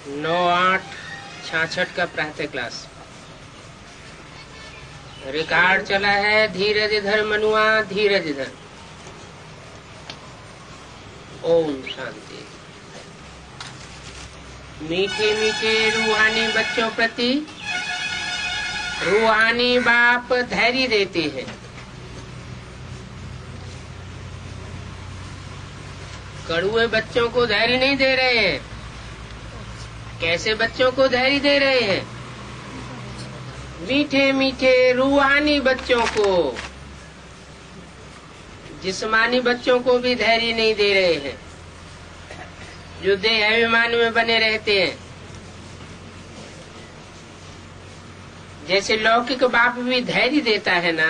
9/8/66 का प्रातः class record चला है। धीरज धर मनुआ, धीरज धर। ओम शांति। मीठे मीठे रूहानी बच्चों प्रति रूहानी बाप धैर्य देते हैं। कड़ुए बच्चों को धैर्य नहीं दे रहे हैं। कैसे बच्चों को धैर्य दे रहे हैं? मीठे मीठे रूहानी बच्चों को। जिस्मानी बच्चों को भी धैर्य नहीं दे रहे हैं, जो देह अभिमान में बने रहते हैं। जैसे लौकिक बाप भी धैर्य देता है ना।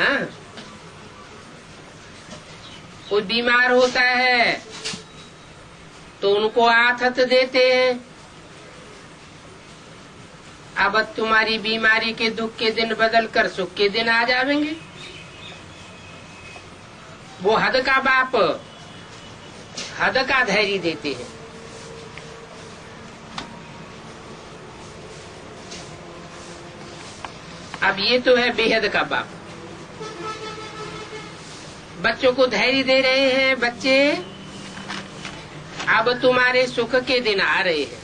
कोई बीमार होता है तो उनको आथत देते हैं। अब तुम्हारी बीमारी के दुख के दिन बदल कर सुख के दिन आ जाएंगे। वो हद का बाप हद का धैर्य देते हैं। अब ये तो है बेहद का बाप। बच्चों को धैर्य दे रहे हैं। बच्चे, अब तुम्हारे सुख के दिन आ रहे हैं।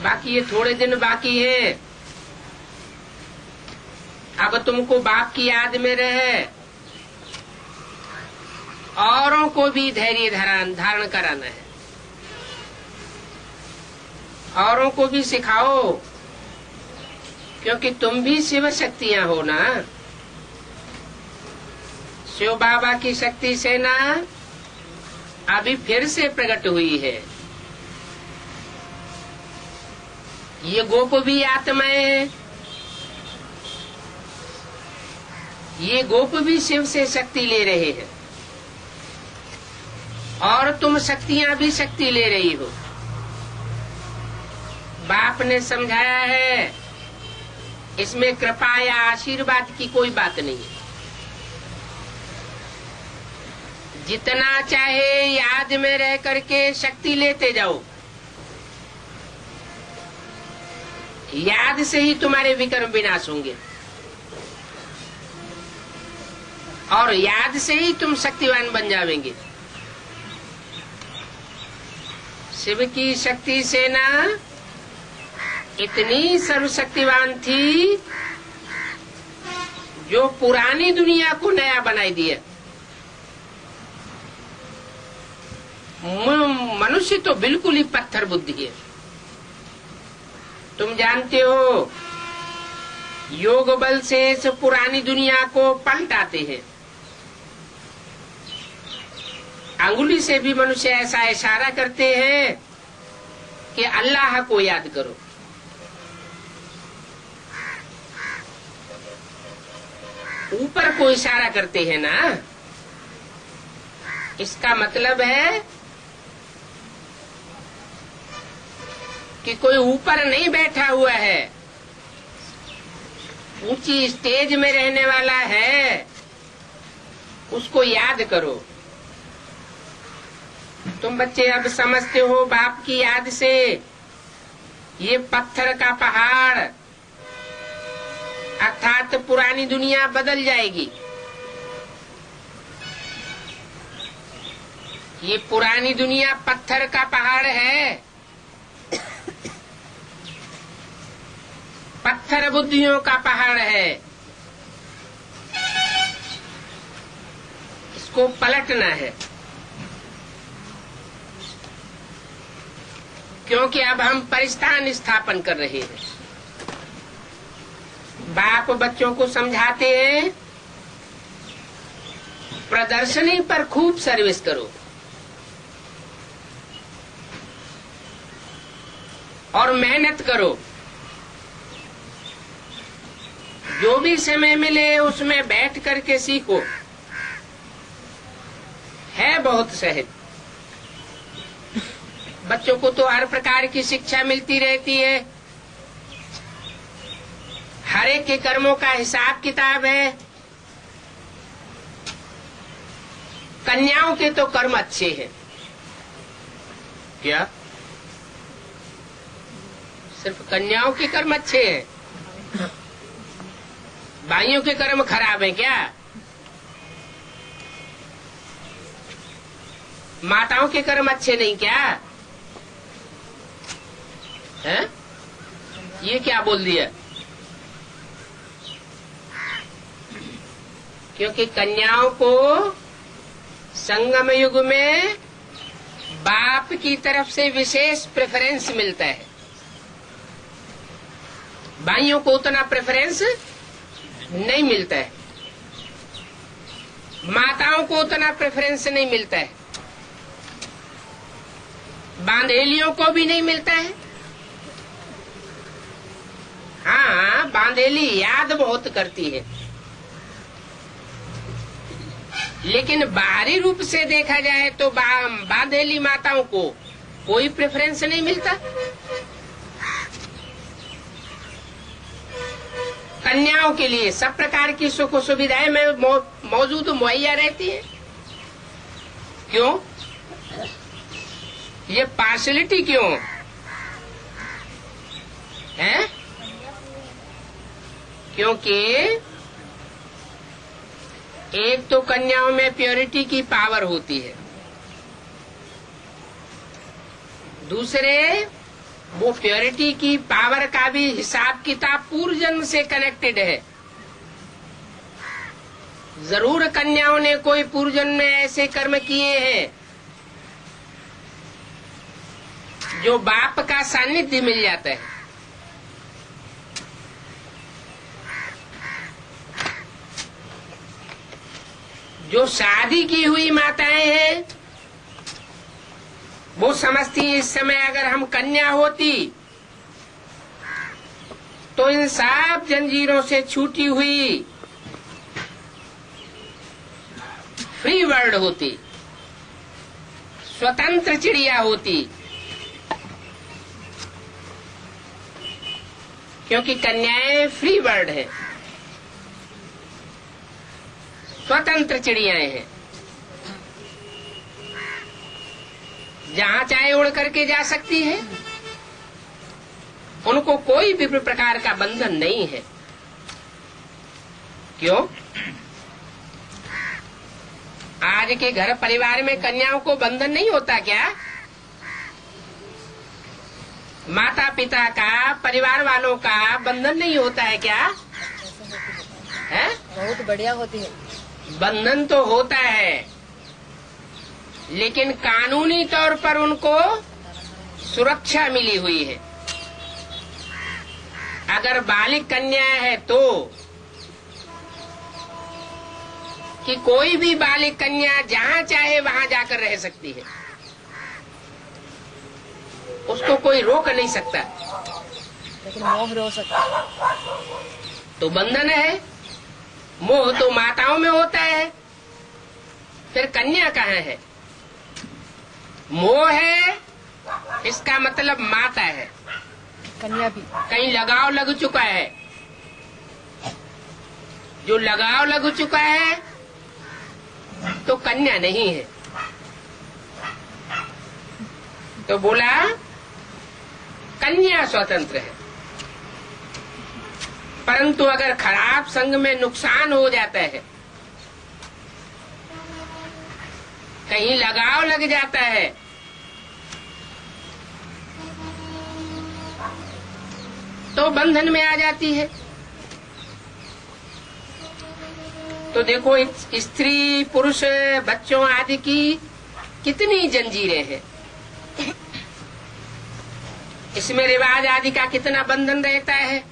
बाकी ये थोड़े दिन बाकी है। अब तुमको बाप की याद में रहे, औरों को भी धैर्य धारण कराना है। औरों को भी सिखाओ, क्योंकि तुम भी शिव शक्तियां हो ना। शिव बाबा की शक्ति से ना अभी फिर से प्रकट हुई है। ये गोप भी आत्माएं हैं। ये गोप भी शिव से शक्ति ले रहे हैं, और तुम शक्तियां भी शक्ति ले रही हो। बाप ने समझाया है, इसमें कृपा या आशीर्वाद की कोई बात नहीं है। जितना चाहे याद में रह करके शक्ति लेते जाओ। याद से ही तुम्हारे विक्रम विनाश होंगे, और याद से ही तुम शक्तिवान बन जाओगे। शिव की शक्ति से ना इतनी सर्वशक्तिवान थी, जो पुरानी दुनिया को नया बनाई दिया। मनुष्य तो बिल्कुल ही पत्थर बुद्धि है। तुम जानते हो, योग बल से इस पुरानी दुनिया को पलटाते हैं। अंगुली से भी मनुष्य ऐसा इशारा करते हैं कि अल्लाह को याद करो। ऊपर को इशारा करते हैं ना। इसका मतलब है कि कोई ऊपर नहीं बैठा हुआ है, ऊंची स्टेज में रहने वाला है। उसको याद करो। तुम बच्चे अब समझते हो बाप की याद से ये पत्थर का पहाड़ अर्थात पुरानी दुनिया बदल जाएगी। ये पुरानी दुनिया पत्थर का पहाड़ है। पत्थर बुद्धियों का पहाड़ है। इसको पलटना है, क्योंकि अब हम परिस्थान स्थापन कर रहे हैं। बाप बच्चों को समझाते हैं, प्रदर्शनी पर खूब सर्विस करो और मेहनत करो। जो भी समय मिले उसमें बैठ करके सीखो। है बहुत सहज। बच्चों को तो हर प्रकार की शिक्षा मिलती रहती है। हर एक के कर्मों का हिसाब किताब है। कन्याओं के तो कर्म अच्छे हैं। क्या सिर्फ कन्याओं के कर्म अच्छे हैं, भाइयों के कर्म खराब हैं क्या? माताओं के कर्म अच्छे नहीं क्या? हैं? ये क्या बोल दिया? क्योंकि कन्याओं को संगम युग में बाप की तरफ से विशेष प्रेफरेंस मिलता है, भाइयों को उतना प्रेफरेंस नहीं मिलता है, माताओं को उतना प्रेफरेंस नहीं मिलता है, बांधेलियों को भी नहीं मिलता है। हाँ, बांधेली याद बहुत करती है, लेकिन बाहरी रूप से देखा जाए तो बांधेली माताओं को कोई प्रेफरेंस नहीं मिलता। कन्याओं के लिए सब प्रकार की सुख सुविधाएं में मौजूद मुहैया रहती है। क्यों? ये पार्शलिटी क्यों है? क्योंकि एक तो कन्याओं में प्योरिटी की पावर होती है, दूसरे वो प्योरिटी की पावर का भी हिसाब किताब पूर्व जन्म से कनेक्टेड है। जरूर कन्याओं ने कोई पूर्व जन्म में ऐसे कर्म किए हैं जो बाप का सानिध्य मिल जाता है। जो शादी की हुई माताएं हैं वो समझती इस समय अगर हम कन्या होती तो इन सब जंजीरों से छूटी हुई फ्री बर्ड होती, स्वतंत्र चिड़िया होती। क्योंकि कन्याएं फ्री बर्ड है, स्वतंत्र चिड़ियाएं हैं, जहां चाहे उड़ करके जा सकती है, उनको कोई भी प्रकार का बंधन नहीं है। क्यों? आज के घर परिवार में कन्याओं को बंधन नहीं होता क्या? माता पिता का, परिवार वालों का बंधन नहीं होता है क्या? है? बहुत बढ़िया होती है। बंधन तो होता है, लेकिन कानूनी तौर पर उनको सुरक्षा मिली हुई है। अगर बालिक कन्या है तो कि कोई भी बालिक कन्या जहां चाहे वहां जाकर रह सकती है, उसको कोई रोक नहीं सकता। लेकिन मोह रोक सकता, तो बंधन है। मोह तो माताओं में होता है, फिर कन्या कहाँ है? मोह है, इसका मतलब माता है। कन्या भी कहीं लगाव लग चुका है, जो लगाव लग चुका है तो कन्या नहीं है। तो बोला कन्या स्वतंत्र है, परंतु अगर खराब संग में नुकसान हो जाता है, कहीं लगाव लग जाता है, तो बंधन में आ जाती है। तो देखो स्त्री पुरुष बच्चों आदि की कितनी जंजीरें हैं, इसमें रिवाज आदि का कितना बंधन रहता है।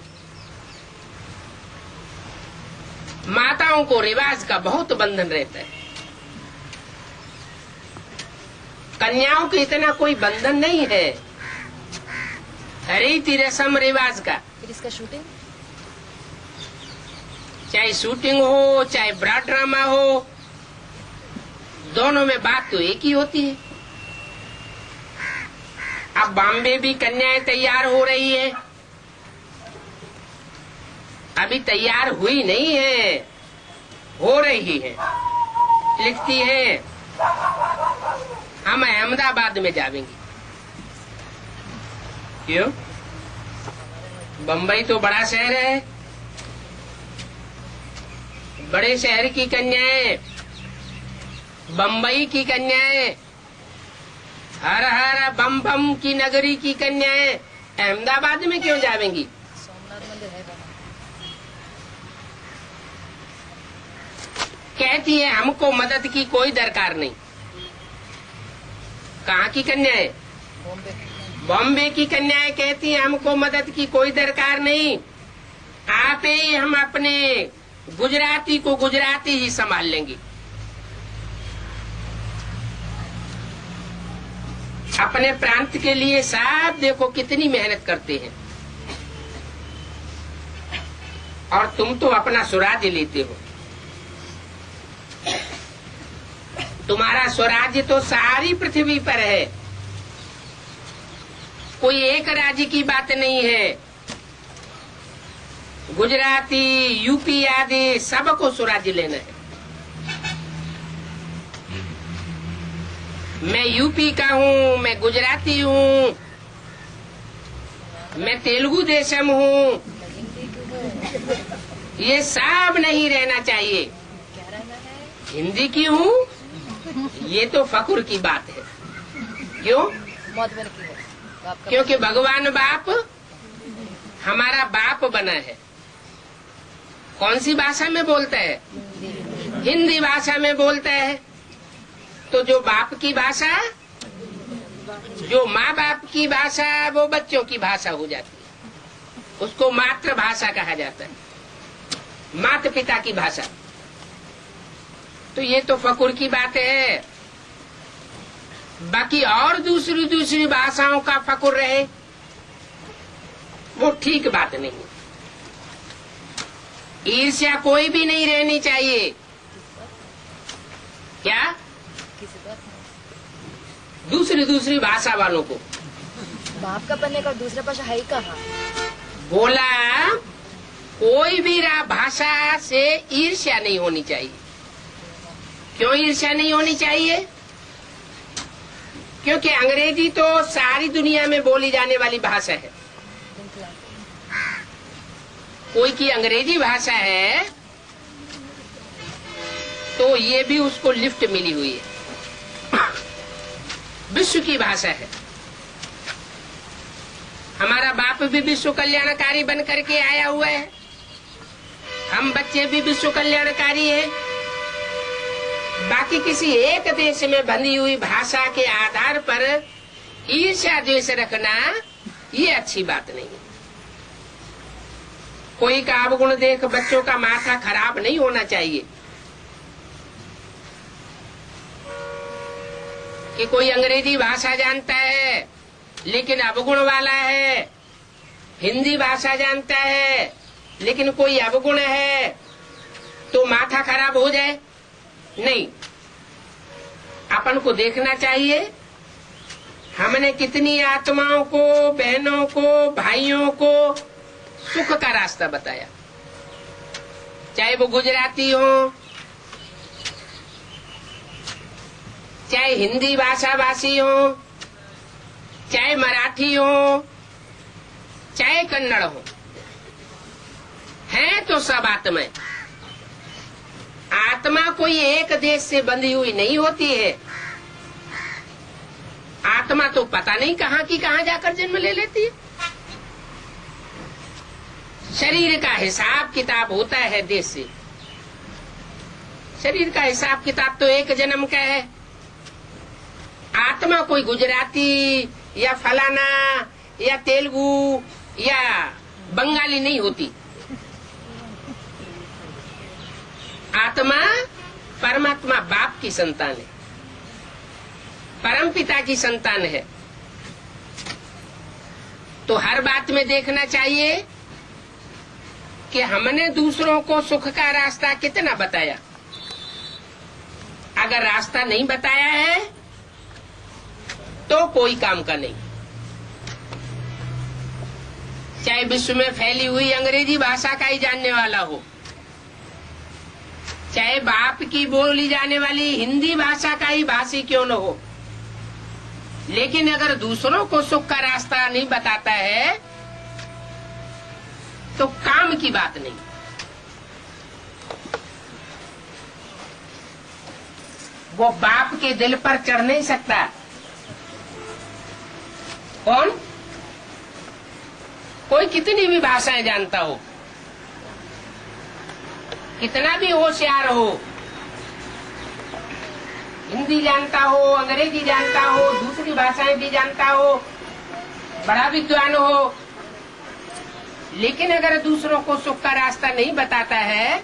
माताओं को रिवाज का बहुत बंधन रहता है, कन्याओं को इतना कोई बंधन नहीं है, रीति रस्म रिवाज का। फिर इसका शूटिंग, चाहे शूटिंग हो चाहे ब्रॉड ड्रामा हो, दोनों में बात तो एक ही होती है। अब बॉम्बे भी कन्याएं तैयार हो रही है, अभी तैयार हुई नहीं है, हो रही है। लिखती है हम अहमदाबाद में जाएंगे। क्यों? बम्बई तो बड़ा शहर है, बड़े शहर की कन्याएं, बम्बई की कन्याएं, हर हर बम बम की नगरी की कन्याएं अहमदाबाद में क्यों जावेंगी? सोमनाथ मंदिर है वहाँ। कहती है हमको मदद की कोई दरकार नहीं। कहाँ की कन्याएं? बॉम्बे। बॉम्बे की कन्याएं कहती हैं हमको मदद की कोई दरकार नहीं, आप ही हम अपने गुजराती को गुजराती ही संभाल लेंगे। अपने प्रांत के लिए साहब देखो कितनी मेहनत करते हैं, और तुम तो अपना स्वराज्य लेते हो। तुम्हारा स्वराज्य तो सारी पृथ्वी पर है, कोई एक राज्य की बात नहीं है। गुजराती, यूपी आदि सबको स्वराज्य लेना है। मैं यूपी का हूँ, मैं गुजराती हूँ, मैं तेलुगु देशम हूँ, ये सब नहीं रहना चाहिए। क्या रहना है? हिंदी की हूँ, ये तो फकुर की बात है। क्यों? मौत बन की है बाप का। क्योंकि भगवान बाप हमारा बाप बना है। कौन सी भाषा में बोलता है? हिंदी भाषा में बोलता है। तो जो बाप की भाषा, जो माँ बाप की भाषा, वो बच्चों की भाषा हो जाती है, उसको मातृभाषा कहा जाता है, माता पिता की भाषा। तो ये तो फकुर की बात है। बाकी और दूसरी दूसरी भाषाओं का फकुर रहे, वो ठीक बात नहीं। ईर्ष्या कोई भी नहीं रहनी चाहिए। क्या? किसी बात नहीं। दूसरी दूसरी भाषा वालों को बाप का बनने का दूसरा भाषा है ही कहाँ? बोला, कोई भी भाषा से ईर्ष्या नहीं होनी चाहिए। क्यों ईर्ष्या नहीं होनी चाहिए? क्योंकि अंग्रेजी तो सारी दुनिया में बोली जाने वाली भाषा है। कोई की अंग्रेजी भाषा है तो ये भी उसको लिफ्ट मिली हुई है, विश्व की भाषा है। हमारा बाप भी विश्व कल्याणकारी बन करके आया हुआ है, हम बच्चे भी विश्व कल्याणकारी हैं। बाकी किसी एक देश में बंधी हुई भाषा के आधार पर ईर्ष्या द्वेष रखना ये अच्छी बात नहीं है। कोई का अवगुण देख बच्चों का माथा खराब नहीं होना चाहिए कि कोई अंग्रेजी भाषा जानता है लेकिन अवगुण वाला है, हिंदी भाषा जानता है लेकिन कोई अवगुण है, तो माथा खराब हो जाए। नहीं, अपन को देखना चाहिए हमने कितनी आत्माओं को, बहनों को, भाइयों को सुख का रास्ता बताया। चाहे वो गुजराती हो, चाहे हिंदी भाषा भाषी हो, चाहे मराठी हो, चाहे कन्नड़ हो, हैं तो सब आत्माएं। आत्मा कोई एक देश से बंधी हुई नहीं होती है। आत्मा तो पता नहीं कहाँ की कहाँ जाकर जन्म ले लेती है। शरीर का हिसाब किताब होता है देश से। शरीर का हिसाब किताब तो एक जन्म का है। आत्मा कोई गुजराती या फलाना या तेलुगु या बंगाली नहीं होती। आत्मा परमात्मा बाप की संतान है, परम पिता की संतान है। तो हर बात में देखना चाहिए कि हमने दूसरों को सुख का रास्ता कितना बताया। अगर रास्ता नहीं बताया है तो कोई काम का नहीं। चाहे विश्व में फैली हुई अंग्रेजी भाषा का ही जानने वाला हो, चाहे बाप की बोली जाने वाली हिंदी भाषा का ही भाषी क्यों न हो, लेकिन अगर दूसरों को सुख का रास्ता नहीं बताता है तो काम की बात नहीं। वो बाप के दिल पर चढ़ नहीं सकता। कौन? कोई कितनी भी भाषाएं जानता हो, कितना भी होशियार हो, हिंदी जानता हो, अंग्रेजी जानता हो, दूसरी भाषाएं भी जानता हो, बड़ा विद्वान हो, लेकिन अगर दूसरों को सुख का रास्ता नहीं बताता है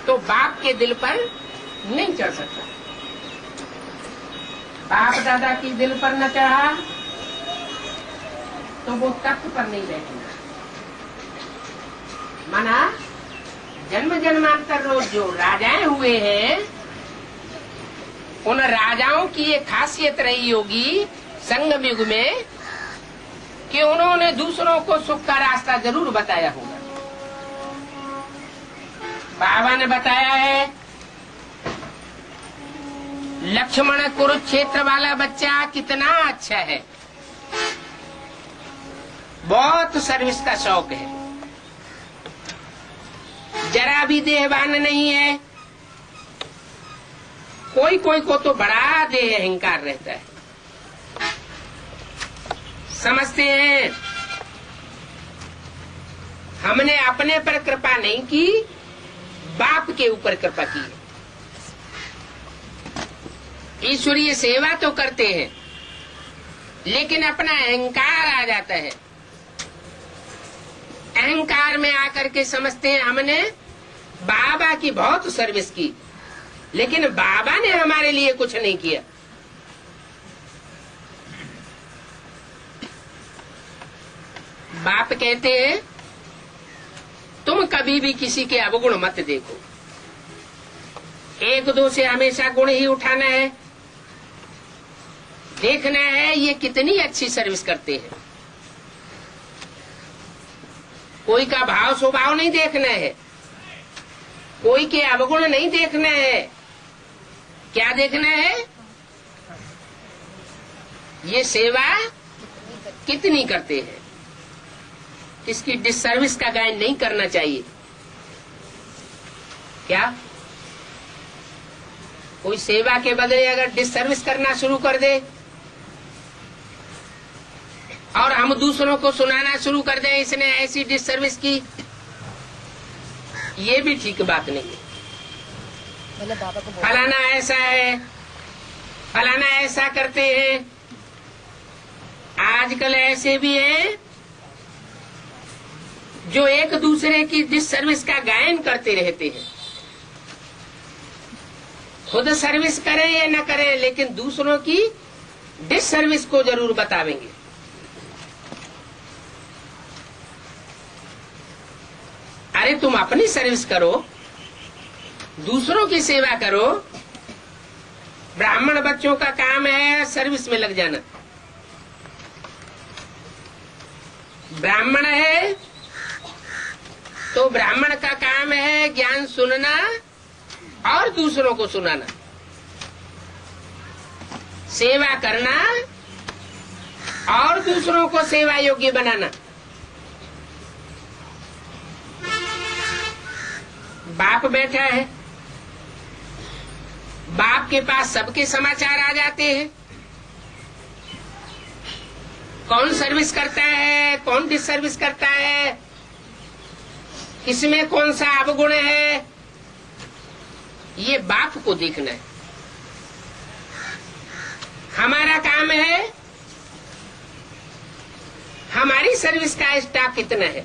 तो बाप के दिल पर नहीं चढ़ सकता। बाप दादा की दिल पर न चढ़ा तो वो तख्त पर नहीं बैठेगा। माना जन्म जन्मांतर रोज जो राजाएं हुए हैं, उन राजाओं की एक खासियत रही होगी संगम युग में कि उन्होंने दूसरों को सुख का रास्ता जरूर बताया होगा। बाबा ने बताया है, लक्ष्मण कुरुक्षेत्र वाला बच्चा कितना अच्छा है, बहुत सर्विस का शौक है, जरा भी देहवान नहीं है। कोई कोई को तो बड़ा देह अहंकार रहता है। समझते हैं हमने अपने पर कृपा नहीं की, बाप के ऊपर कृपा की है। ईश्वरीय सेवा तो करते हैं, लेकिन अपना अहंकार आ जाता है। अहंकार में आकर के समझते हैं हमने बाबा की बहुत सर्विस की, लेकिन बाबा ने हमारे लिए कुछ नहीं किया। बाप कहते हैं तुम कभी भी किसी के अवगुण मत देखो, एक दो से हमेशा गुण ही उठाना है। देखना है ये कितनी अच्छी सर्विस करते हैं। कोई का भाव स्वभाव नहीं देखना है, कोई के अवगुण नहीं देखना है। क्या देखना है? ये सेवा कितनी करते हैं। इसकी डिसर्विस का गायन नहीं करना चाहिए। क्या कोई सेवा के बदले अगर डिसर्विस करना शुरू कर दे और हम दूसरों को सुनाना शुरू कर दें इसने ऐसी डिसर्विस की, ये भी ठीक बात नहीं है। मतलब बाबा को फलाना ऐसा है, फलाना ऐसा करते हैं। आजकल ऐसे भी हैं जो एक दूसरे की डिसर्विस का गायन करते रहते हैं। खुद सर्विस करें या न करें, लेकिन दूसरों की डिसर्विस को जरूर बतावेंगे। अरे तुम अपनी सर्विस करो, दूसरों की सेवा करो। ब्राह्मण बच्चों का काम है सर्विस में लग जाना। ब्राह्मण है तो ब्राह्मण का काम है ज्ञान सुनना और दूसरों को सुनाना, सेवा करना और दूसरों को सेवा योग्य बनाना। बाप बैठा है, बाप के पास सबके समाचार आ जाते हैं। कौन सर्विस करता है, कौन डिसर्विस करता है, किसमें कौन सा अवगुण है, ये बाप को देखना है। हमारा काम है हमारी सर्विस का स्टाफ कितना है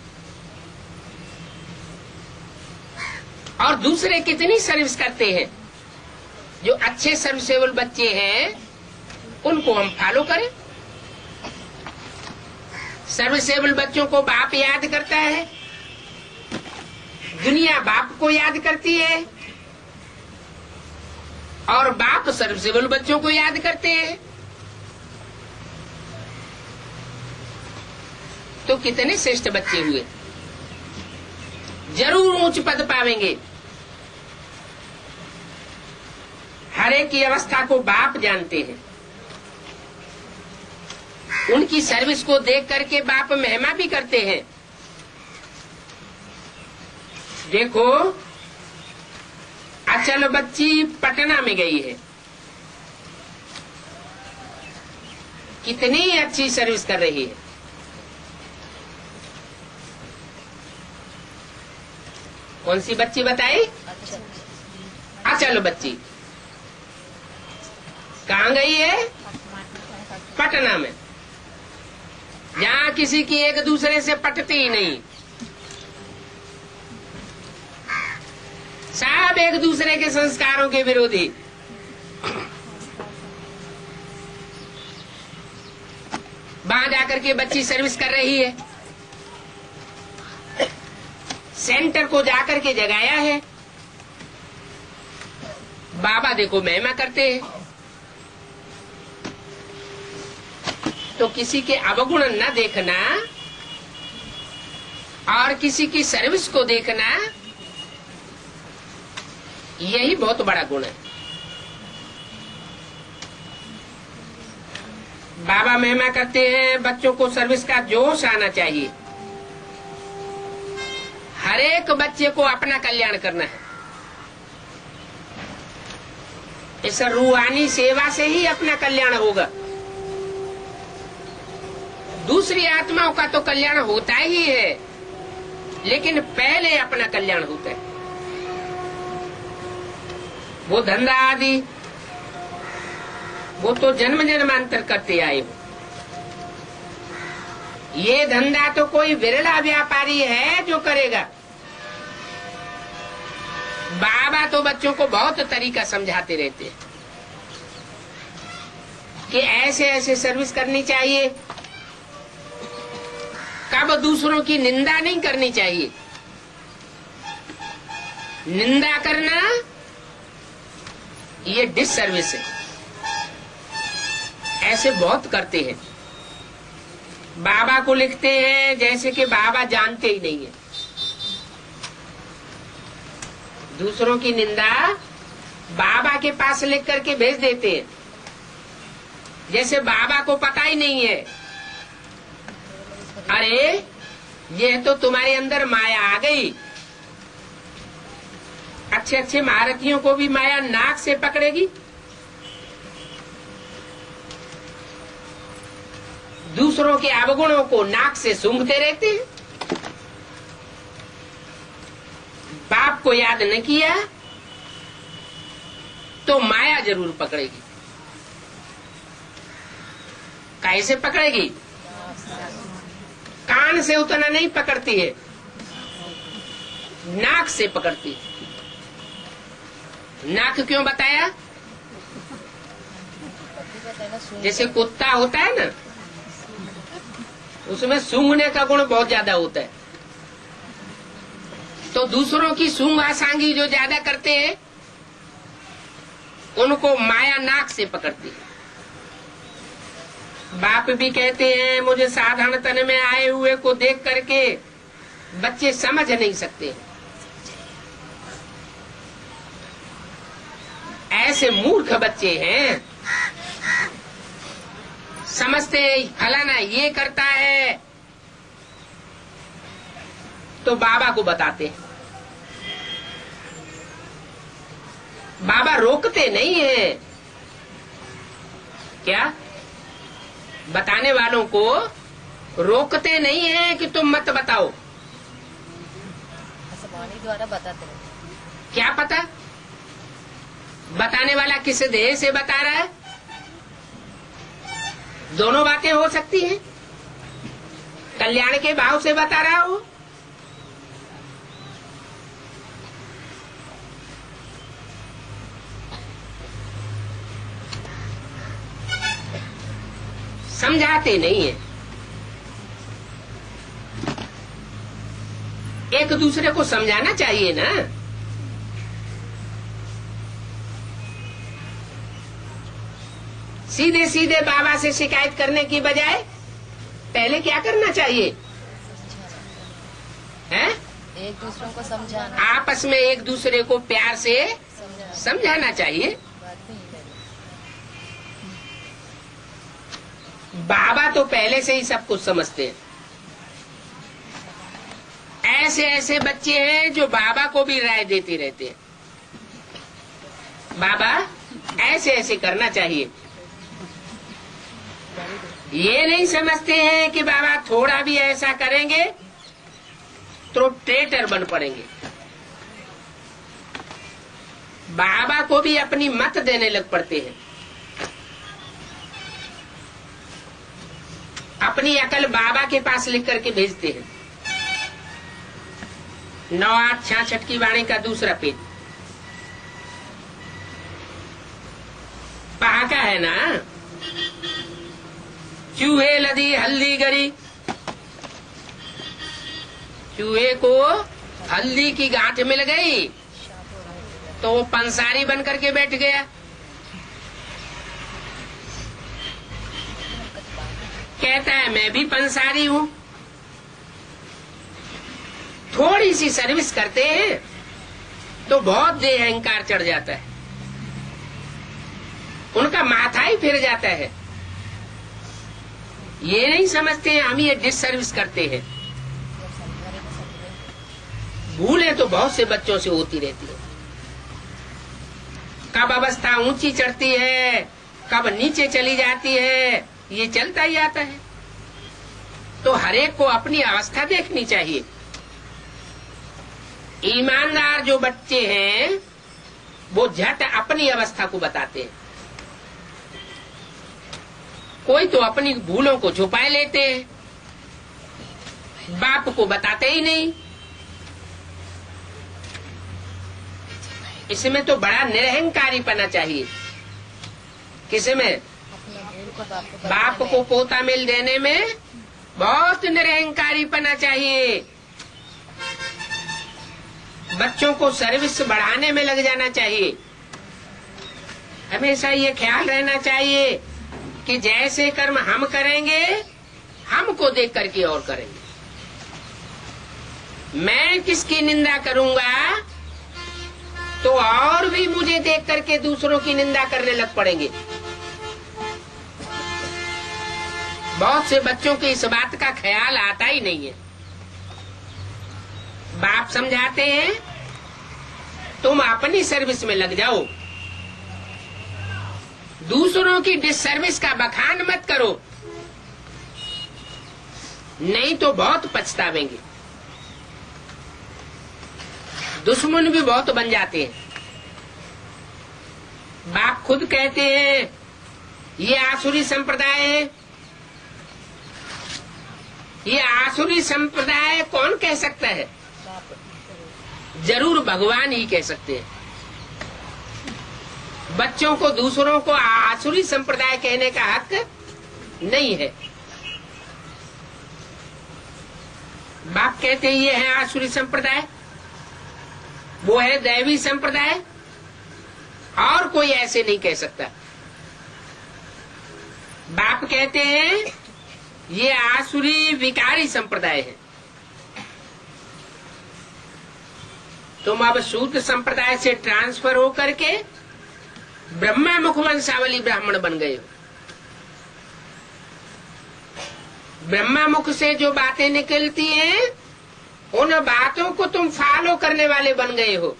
और दूसरे कितनी सर्विस करते हैं। जो अच्छे सर्विसेबल बच्चे हैं उनको हम फॉलो करें। सर्विसेबल बच्चों को बाप याद करता है, दुनिया बाप को याद करती है और बाप सर्विसेबल बच्चों को याद करते हैं। तो कितने श्रेष्ठ बच्चे हुए, जरूर उच्च पद पावेंगे। हर एक की अवस्था को बाप जानते हैं। उनकी सर्विस को देख करके बाप महिमा भी करते हैं। देखो, अचल बच्ची पटना में गई है, कितनी अच्छी सर्विस कर रही है। कौन सी बच्ची बताई? अचल बच्ची। कहाँ गई है? पटना में, जहाँ किसी की एक दूसरे से पटती ही नहीं, सब एक दूसरे के संस्कारों के विरोधी। वहां जाकर के बच्ची सर्विस कर रही है। सेंटर को जाकर के जगाया है। बाबा देखो महिमा करते हैं, तो किसी के अवगुण न देखना और किसी की सर्विस को देखना, यही बहुत बड़ा गुण है। बाबा महिमा करते हैं, बच्चों को सर्विस का जोश आना चाहिए। हर एक बच्चे को अपना कल्याण करना है। इस रूहानी सेवा से ही अपना कल्याण होगा। दूसरी आत्माओं का तो कल्याण होता ही है, लेकिन पहले अपना कल्याण होता है। वो धंधा आदि वो तो जन्म जन्मांतर करते आए हो। ये धंधा तो कोई विरला व्यापारी है जो करेगा। बाबा तो बच्चों को बहुत तरीका समझाते रहते हैं कि ऐसे ऐसे सर्विस करनी चाहिए, कब दूसरों की निंदा नहीं करनी चाहिए। निंदा करना ये डिससर्विस है। ऐसे बहुत करते हैं। बाबा को लिखते हैं जैसे कि बाबा जानते ही नहीं है। दूसरों की निंदा बाबा के पास लिख करके भेज देते हैं, जैसे बाबा को पता ही नहीं है। अरे ये तो तुम्हारे अंदर माया आ गई। अच्छे अच्छे महारथियों को भी माया नाक से पकड़ेगी। दूसरों के अवगुणों को नाक से सूंघते रहते हैं। बाप को याद न किया तो माया जरूर पकड़ेगी। कैसे पकड़ेगी? कान से उतना नहीं पकड़ती है, नाक से पकड़ती है। नाक क्यों बताया? जैसे कुत्ता होता है ना, उसमें सूंघने का गुण बहुत ज्यादा होता है। तो दूसरों की सूंघा सांगी जो ज्यादा करते हैं, उनको माया नाक से पकड़ती है। बाप भी कहते हैं, मुझे साधारण तन में आए हुए को देख करके बच्चे समझ नहीं सकते। ऐसे मूर्ख बच्चे हैं, समझते फलाना ये करता है तो बाबा को बताते हैं। बाबा रोकते नहीं है क्या? बताने वालों को रोकते नहीं है कि तुम मत बताओ। वाणी द्वारा बताते हैं। क्या पता बताने वाला किस देह से बता रहा है? दोनों बातें हो सकती हैं। कल्याण के भाव से बता रहा हो, समझाते नहीं है। एक दूसरे को समझाना चाहिए ना। सीधे सीधे बाबा से शिकायत करने की बजाय पहले क्या करना चाहिए? हैं? एक दूसरों को समझाना, आपस में एक दूसरे को प्यार से समझाना चाहिए। बात भी यही है। बाबा तो पहले से ही सब कुछ समझते हैं। ऐसे ऐसे बच्चे हैं जो बाबा को भी राय देते रहते हैं, बाबा ऐसे ऐसे करना चाहिए। ये नहीं समझते हैं कि बाबा थोड़ा भी ऐसा करेंगे तो ट्रेटर बन पड़ेंगे। बाबा को भी अपनी मत देने लग पड़ते हैं, अपनी अकल बाबा के पास लिख करके भेजते हैं। 9-8-66 की वाणी का दूसरा पेज पहाका है ना। चूहे लदी हल्दी गरी, चूहे को हल्दी की गांठ मिल गई तो वो पंसारी बन करके बैठ गया। कहता है मैं भी पंसारी हूं। थोड़ी सी सर्विस करते हैं तो बहुत देह अहंकार चढ़ जाता है, उनका माथा ही फिर जाता है। ये नहीं समझते हैं हम ये डिससर्विस करते हैं। भूलें तो बहुत से बच्चों से होती रहती है। कब अवस्था ऊंची चढ़ती है, कब नीचे चली जाती है, ये चलता ही आता है। तो हरेक को अपनी अवस्था देखनी चाहिए। ईमानदार जो बच्चे हैं वो झट अपनी अवस्था को बताते हैं। कोई तो अपनी भूलों को छुपाए लेते हैं, बाप को बताते ही नहीं। इसमें तो बड़ा निरहंकारीपना चाहिए। किसमें? बाप को पोता मिल देने में बहुत निरहंकारीपना चाहिए। बच्चों को सर्विस बढ़ाने में लग जाना चाहिए। हमेशा ये ख्याल रहना चाहिए कि जैसे कर्म हम करेंगे हमको देख करके और करेंगे। मैं किसकी निंदा करूंगा तो और भी मुझे देख करके दूसरों की निंदा करने लग पड़ेंगे। बहुत से बच्चों को इस बात का ख्याल आता ही नहीं है। बाप समझाते हैं तुम अपनी सर्विस में लग जाओ, दूसरों की डिससर्विस का बखान मत करो, नहीं तो बहुत पछतावेंगे। दुश्मन भी बहुत बन जाते हैं। बाप खुद कहते हैं ये आसुरी संप्रदाय है। ये आसुरी संप्रदाय कौन कह सकता है? जरूर भगवान ही कह सकते हैं। बच्चों को दूसरों को आसुरी संप्रदाय कहने का हक नहीं है। बाप कहते हैं ये है आसुरी संप्रदाय, वो है दैवी संप्रदाय, और कोई ऐसे नहीं कह सकता। बाप कहते हैं ये आसुरी विकारी संप्रदाय है। तुम अब शूद्र संप्रदाय से ट्रांसफर होकर के ब्रह्मा मुख वंशावली ब्राह्मण बन गए हो। ब्रह्मा मुख से जो बातें निकलती हैं उन बातों को तुम फॉलो करने वाले बन गए हो,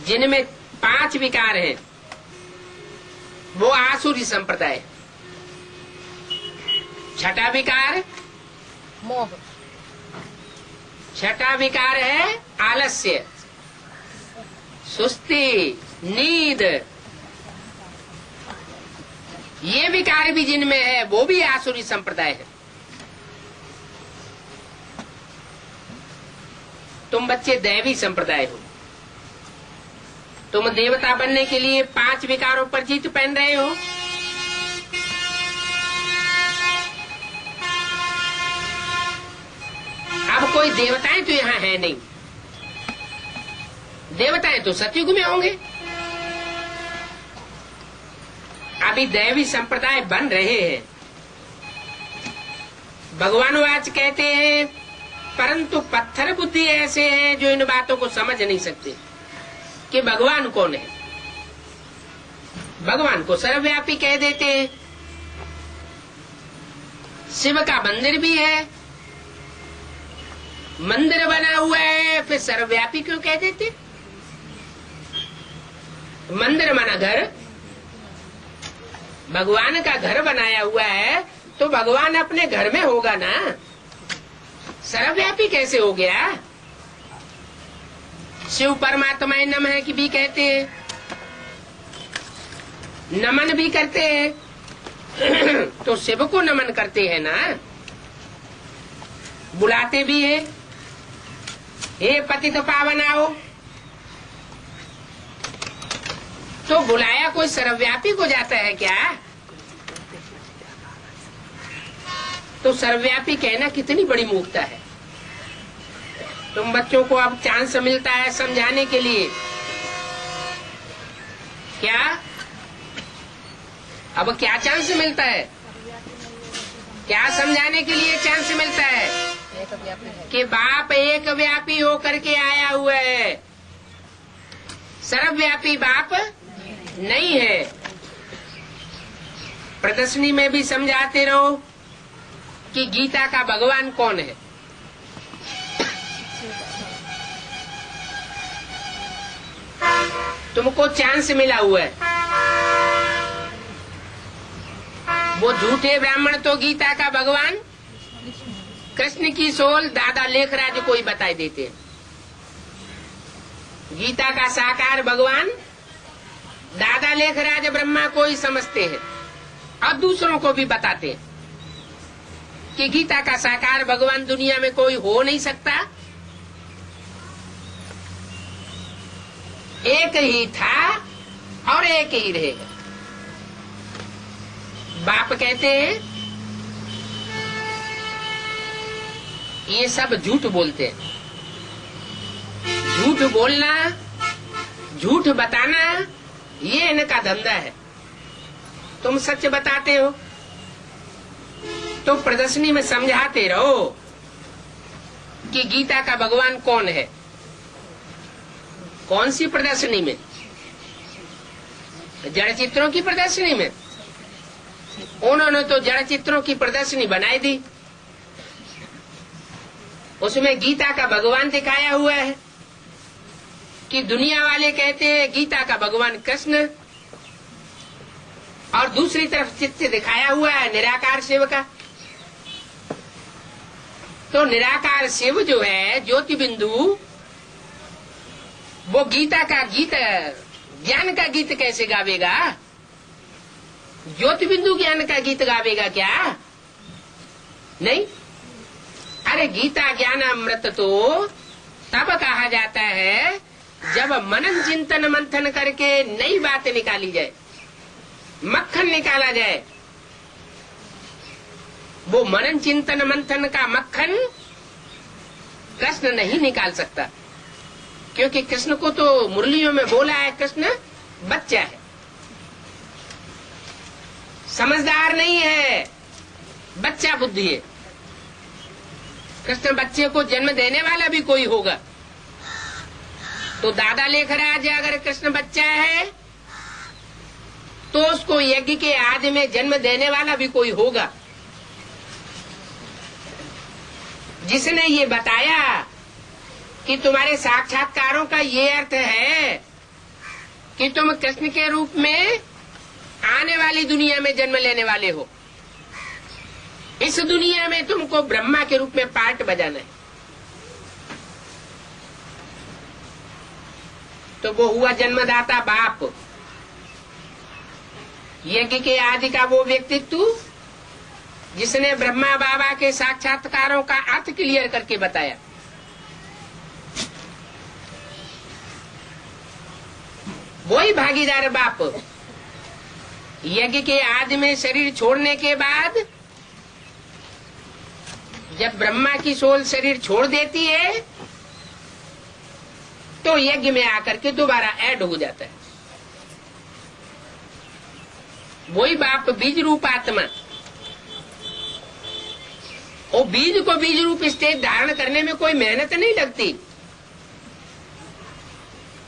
जिनमें 5 विकार हैं। वो आसुरी संप्रदाय। छठा विकार मोह। छठा विकार है आलस्य, सुस्ती, नींद। ये विकार भी जिनमें है वो भी आसुरी संप्रदाय है। तुम बच्चे दैवी संप्रदाय हो। तुम देवता बनने के लिए 5 विकारों पर जीत पहन रहे हो। अब कोई देवताएं तो यहाँ है नहीं। देवताएं तो सतयुग में होंगे। अभी दैवी संप्रदाय बन रहे हैं। भगवान वाच कहते हैं परंतु पत्थर बुद्धि ऐसे हैं जो इन बातों को समझ नहीं सकते कि भगवान कौन है। भगवान को सर्वव्यापी कह देते हैं। शिव का मंदिर भी है, मंदिर बना हुआ है, फिर सर्वव्यापी क्यों कह देते? मंदिर माना घर, भगवान का घर बनाया हुआ है तो भगवान अपने घर में होगा ना, सर्वव्यापी कैसे हो गया? शिव परमात्मा नमः की भी कहते हैं, नमन भी करते हैं तो शिव को नमन करते हैं ना, बुलाते भी है, हे पतित पावन आओ, तो बुलाया कोई सर्वव्यापी को जाता है क्या? तो सर्वव्यापी कहना कितनी बड़ी मूर्खता है। तुम बच्चों को अब चांस मिलता है समझाने के लिए, क्या अब क्या चांस मिलता है? क्या समझाने के लिए चांस मिलता है? एक व्यापी है। कि बाप एक व्यापी होकर के आया हुआ है, सर्वव्यापी बाप नहीं है। प्रदर्शनी में भी समझाते रहो कि गीता का भगवान कौन है। तुमको चांस मिला हुआ है, वो झूठे ब्राह्मण तो गीता का भगवान कृष्ण की सोल दादा लेखराज को ही बताई देते हैं। गीता का साकार भगवान दादा लेखराज ब्रह्मा को ही समझते हैं और दूसरों को भी बताते हैं कि गीता का साकार भगवान दुनिया में कोई हो नहीं सकता, एक ही था और एक ही रहेगा। बाप कहते हैं ये सब झूठ बोलते हैं, झूठ बोलना, झूठ बताना, ये इनका धंधा है। तुम सच बताते हो तो प्रदर्शनी में समझाते रहो कि गीता का भगवान कौन है। कौन सी प्रदर्शनी में? जड़ चित्रों की प्रदर्शनी में। उन्होंने तो जड़ चित्रों की प्रदर्शनी बनाई दी, उसमें गीता का भगवान दिखाया हुआ है कि दुनिया वाले कहते हैं गीता का भगवान कृष्ण, और दूसरी तरफ चित्र दिखाया हुआ है निराकार शिव का। तो निराकार शिव जो है ज्योति बिंदु, वो गीता का गीत, ज्ञान का गीत कैसे गावेगा? ज्योति बिंदु ज्ञान का गीत गावेगा क्या? नहीं। अरे गीता ज्ञान अमृत तो तब कहा जाता है जब मनन चिंतन मंथन करके नई बातें निकाली जाए, मक्खन निकाला जाए। वो मनन चिंतन मंथन का मक्खन कृष्ण नहीं निकाल सकता, क्योंकि कृष्ण को तो मुरलियों में बोला है कृष्ण बच्चा है, समझदार नहीं है, बच्चा बुद्धि है। कृष्ण बच्चे को जन्म देने वाला भी कोई होगा, तो दादा लेखराज अगर कृष्ण बच्चा है तो उसको यज्ञ के आदि में जन्म देने वाला भी कोई होगा, जिसने ये बताया कि तुम्हारे साक्षात्कारों का ये अर्थ है कि तुम कृष्ण के रूप में आने वाली दुनिया में जन्म लेने वाले हो। इस दुनिया में तुमको ब्रह्मा के रूप में पार्ट बजाना है। तो वो हुआ जन्मदाता बाप, यज्ञ के आदि का वो व्यक्तित्व जिसने ब्रह्मा बाबा के साक्षात्कारों का अर्थ क्लियर करके बताया। वही भागीदार बाप यज्ञ के आदि में शरीर छोड़ने के बाद जब ब्रह्मा की सोल शरीर छोड़ देती है तो यज्ञ में आकर के दोबारा ऐड हो जाता है। वही बाप बीज रूप आत्मा, वो बीज को बीज रूप स्टेज धारण करने में कोई मेहनत नहीं लगती,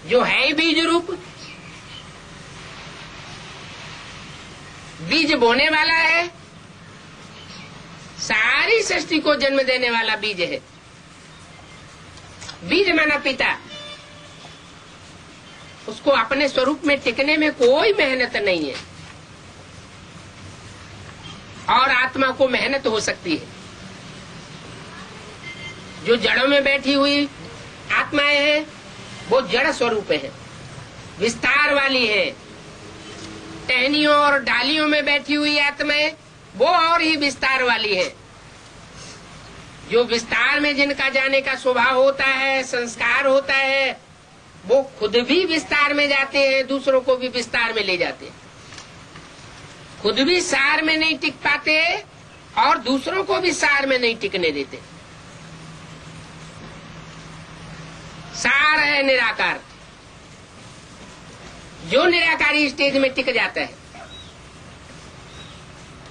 जो है ही बीज रूप, बीज बोने वाला है, सारी सृष्टि को जन्म देने वाला बीज है। बीज माना पिता, उसको अपने स्वरूप में टिकने में कोई मेहनत नहीं है। और आत्मा को मेहनत हो सकती है। जो जड़ों में बैठी हुई आत्माएं हैं वो जड़ स्वरूप है, विस्तार वाली है। टहनियों और डालियों में बैठी हुई आत्माएं वो और ही विस्तार वाली है। जो विस्तार में जिनका जाने का स्वभाव होता है, संस्कार होता है, वो खुद भी विस्तार में जाते हैं, दूसरों को भी विस्तार में ले जाते हैं। खुद भी सार में नहीं टिक पाते और दूसरों को भी सार में नहीं टिकने देते। सार है निराकार। जो निराकारी स्टेज में टिक जाता है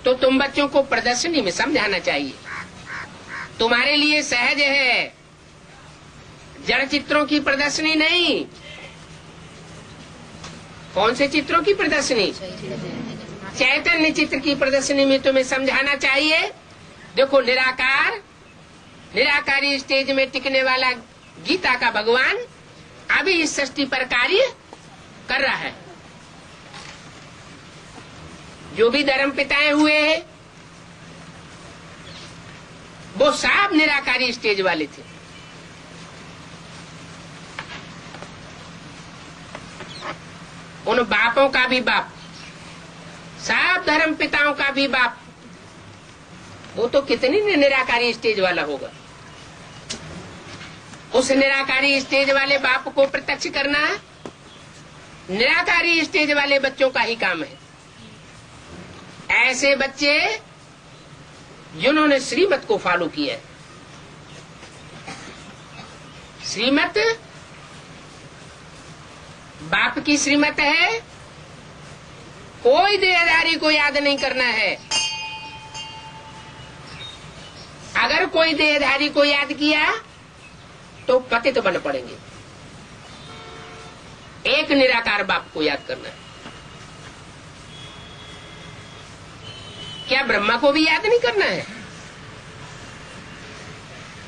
तो तुम बच्चों को प्रदर्शनी में समझाना चाहिए। तुम्हारे लिए सहज है, जड़ चित्रों की प्रदर्शनी नहीं। कौन से चित्रों की प्रदर्शनी? चैतन्य चित्र की प्रदर्शनी में तुम्हें समझाना चाहिए। देखो निराकार, निराकारी स्टेज में टिकने वाला गीता का भगवान अभी इस सृष्टि पर कार्य कर रहा है। जो भी धर्म पिताएं हुए हैं वो सब निराकारी स्टेज वाले थे। उन बापों का भी बाप, सब धर्म पिताओं का भी बाप, वो तो कितनी निराकारी स्टेज वाला होगा। उस निराकारी स्टेज वाले बाप को प्रत्यक्ष करना निराकारी स्टेज वाले बच्चों का ही काम है। ऐसे बच्चे जिन्होंने श्रीमत को फॉलो किया है। श्रीमत बाप की श्रीमत है, कोई देहधारी को याद नहीं करना है। अगर कोई देहधारी को याद किया तो पतित बन पड़ेंगे। एक निराकार बाप को याद करना है। क्या ब्रह्मा को भी याद नहीं करना है?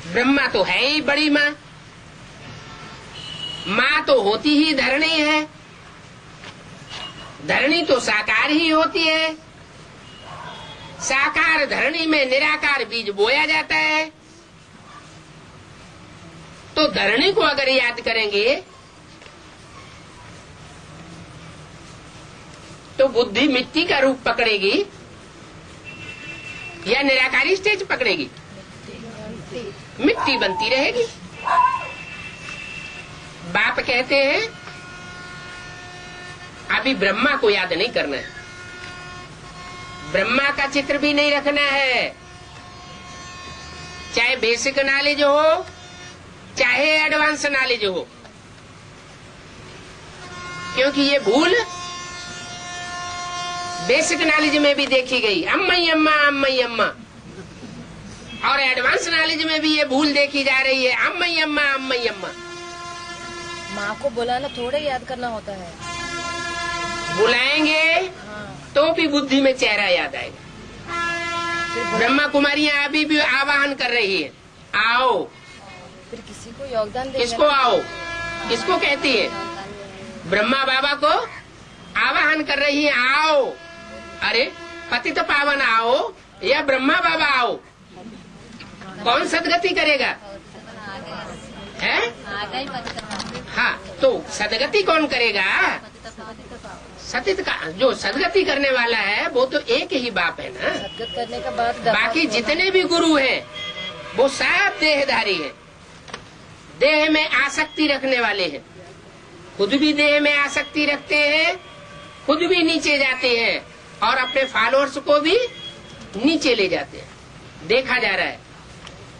ब्रह्मा तो है ही बड़ी माँ। माँ तो होती ही धरणी है। धरणी तो साकार ही होती है। साकार धरणी में निराकार बीज बोया जाता है। तो धरणी को अगर याद करेंगे तो बुद्धि मिट्टी का रूप पकड़ेगी या निराकारी स्टेज पकड़ेगी? मिट्टी बनती रहेगी। बाप कहते हैं अभी ब्रह्मा को याद नहीं करना है, ब्रह्मा का चित्र भी नहीं रखना है। चाहे बेसिक नॉलेज हो चाहे एडवांस नॉलेज हो, क्योंकि ये भूल बेसिक नॉलेज में भी देखी गई, अम्मई अम्मा अम्मई अम्मा, और एडवांस नॉलेज में भी ये भूल देखी जा रही है, अम्मई अम्मा अम्मई अम्मा। माँ को बुलाना थोड़े याद करना होता है। बुलाएंगे हाँ। तो भी बुद्धि में चेहरा याद आएगा। ब्रह्मा कुमारियां अभी भी आवाहन कर रही है, आओ। फिर किसी को योगदान देना। किसको आओ? किसको कहती है? ब्रह्मा बाबा को आवाहन कर रही है, आओ। अरे पतित पावन आओ या ब्रह्मा बाबा आओ? कौन सदगति करेगा? है? हाँ, तो सदगति कौन करेगा? सतित का जो सदगति करने वाला है वो तो एक ही बाप है ना। सदगत करने का बाद बाकी जितने भी गुरु हैं वो सब देहधारी हैं, देह में आसक्ति रखने वाले हैं। खुद भी देह में आसक्ति रखते हैं, खुद भी नीचे जाते हैं और अपने फॉलोअर्स को भी नीचे ले जाते हैं। देखा जा रहा है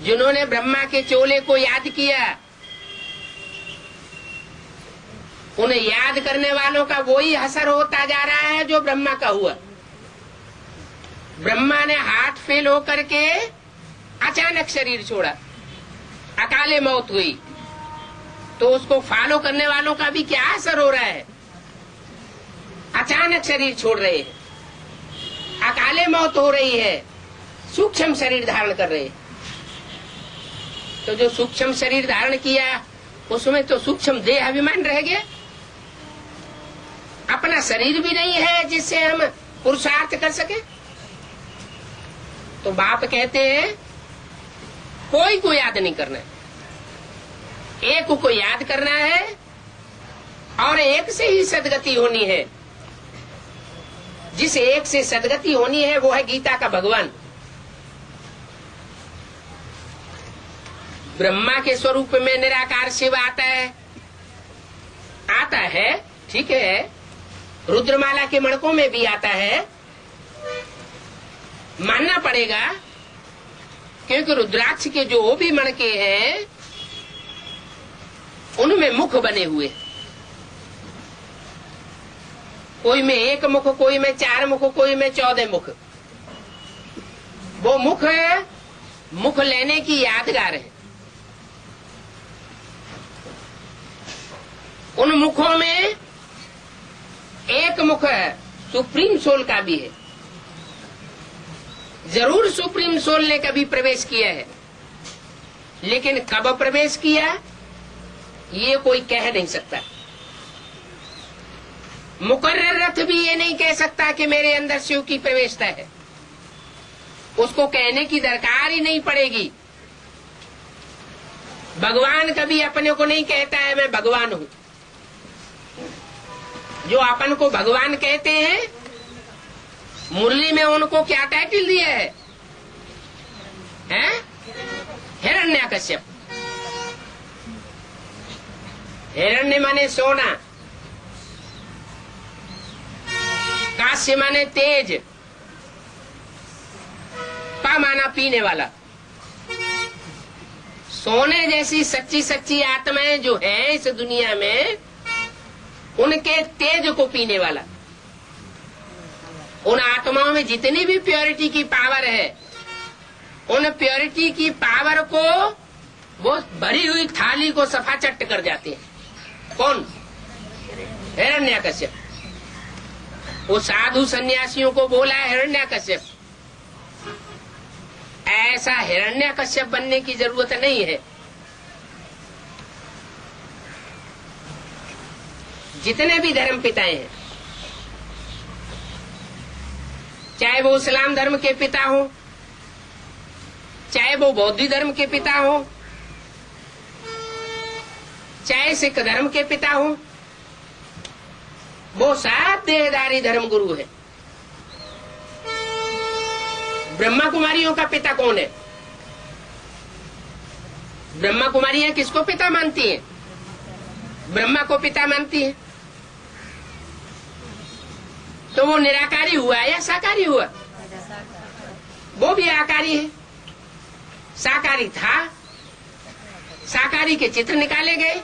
जिन्होंने ब्रह्मा के चोले को याद किया, उन्हें याद करने वालों का वही असर होता जा रहा है जो ब्रह्मा का हुआ। ब्रह्मा ने हार्ट फेल होकर के अचानक शरीर छोड़ा, अकाले मौत हुई, तो उसको फॉलो करने वालों का भी क्या असर हो रहा है? अचानक शरीर छोड़ रहे हैं, अकाले मौत हो रही है, सूक्ष्म शरीर धारण कर रहे हैं। तो जो सूक्ष्म शरीर धारण किया उसमें तो सूक्ष्म देह अभिमान रह गया। अपना शरीर भी नहीं है जिससे हम पुरुषार्थ कर सके। तो बाप कहते हैं कोई को याद नहीं करना है, एक को याद करना है और एक से ही सदगति होनी है। जिस एक से सदगति होनी है वो है गीता का भगवान। ब्रह्मा के स्वरूप में निराकार शिव आता है, ठीक है। रुद्रमाला के मणकों में भी आता है, मानना पड़ेगा, क्योंकि रुद्राक्ष के जो भी मणके हैं उनमें मुख बने हुए, कोई में 1 मुख, कोई में 4 मुख, कोई में 14 मुख। वो मुख है, मुख लेने की यादगार है। उन मुखों में एक मुख है सुप्रीम सोल का भी है। जरूर सुप्रीम सोल ने कभी प्रवेश किया है, लेकिन कब प्रवेश किया ये कोई कह नहीं सकता। मुकर्रर रथ भी ये नहीं कह सकता कि मेरे अंदर शिव की प्रवेशता है। उसको कहने की दरकार ही नहीं पड़ेगी। भगवान कभी अपने को नहीं कहता है मैं भगवान हूं। जो अपन को भगवान कहते हैं, मुरली में उनको क्या टाइटल दिया है? हिरण्यकश्यप। हिरण्य माने सोना, काश्य माने तेज, पा माना पीने वाला। सोने जैसी सच्ची सच्ची आत्माएं जो है इस दुनिया में, उनके तेज को पीने वाला। उन आत्माओं में जितनी भी प्योरिटी की पावर है, उन प्योरिटी की पावर को वो भरी हुई थाली को सफा चट्ट कर जाते हैं। कौन? हिरण्यकश्यप। वो साधु सन्यासियों को बोला है हिरण्यकश्यप। ऐसा हिरण्यकश्यप बनने की जरूरत नहीं है। जितने भी धर्म पिताएं हैं, चाहे वो इस्लाम धर्म के पिता हो, चाहे वो बौद्ध धर्म के पिता हो, चाहे सिख धर्म के पिता हो, वो सब देहधारी धर्म गुरु है। ब्रह्मा कुमारियों का पिता कौन है? ब्रह्मा कुमारियां किसको पिता मानती हैं? ब्रह्मा को पिता मानती है। तो वो निराकारी हुआ या साकारी हुआ? वो भी आकारी है। साकारी था, साकारी के चित्र निकाले गए,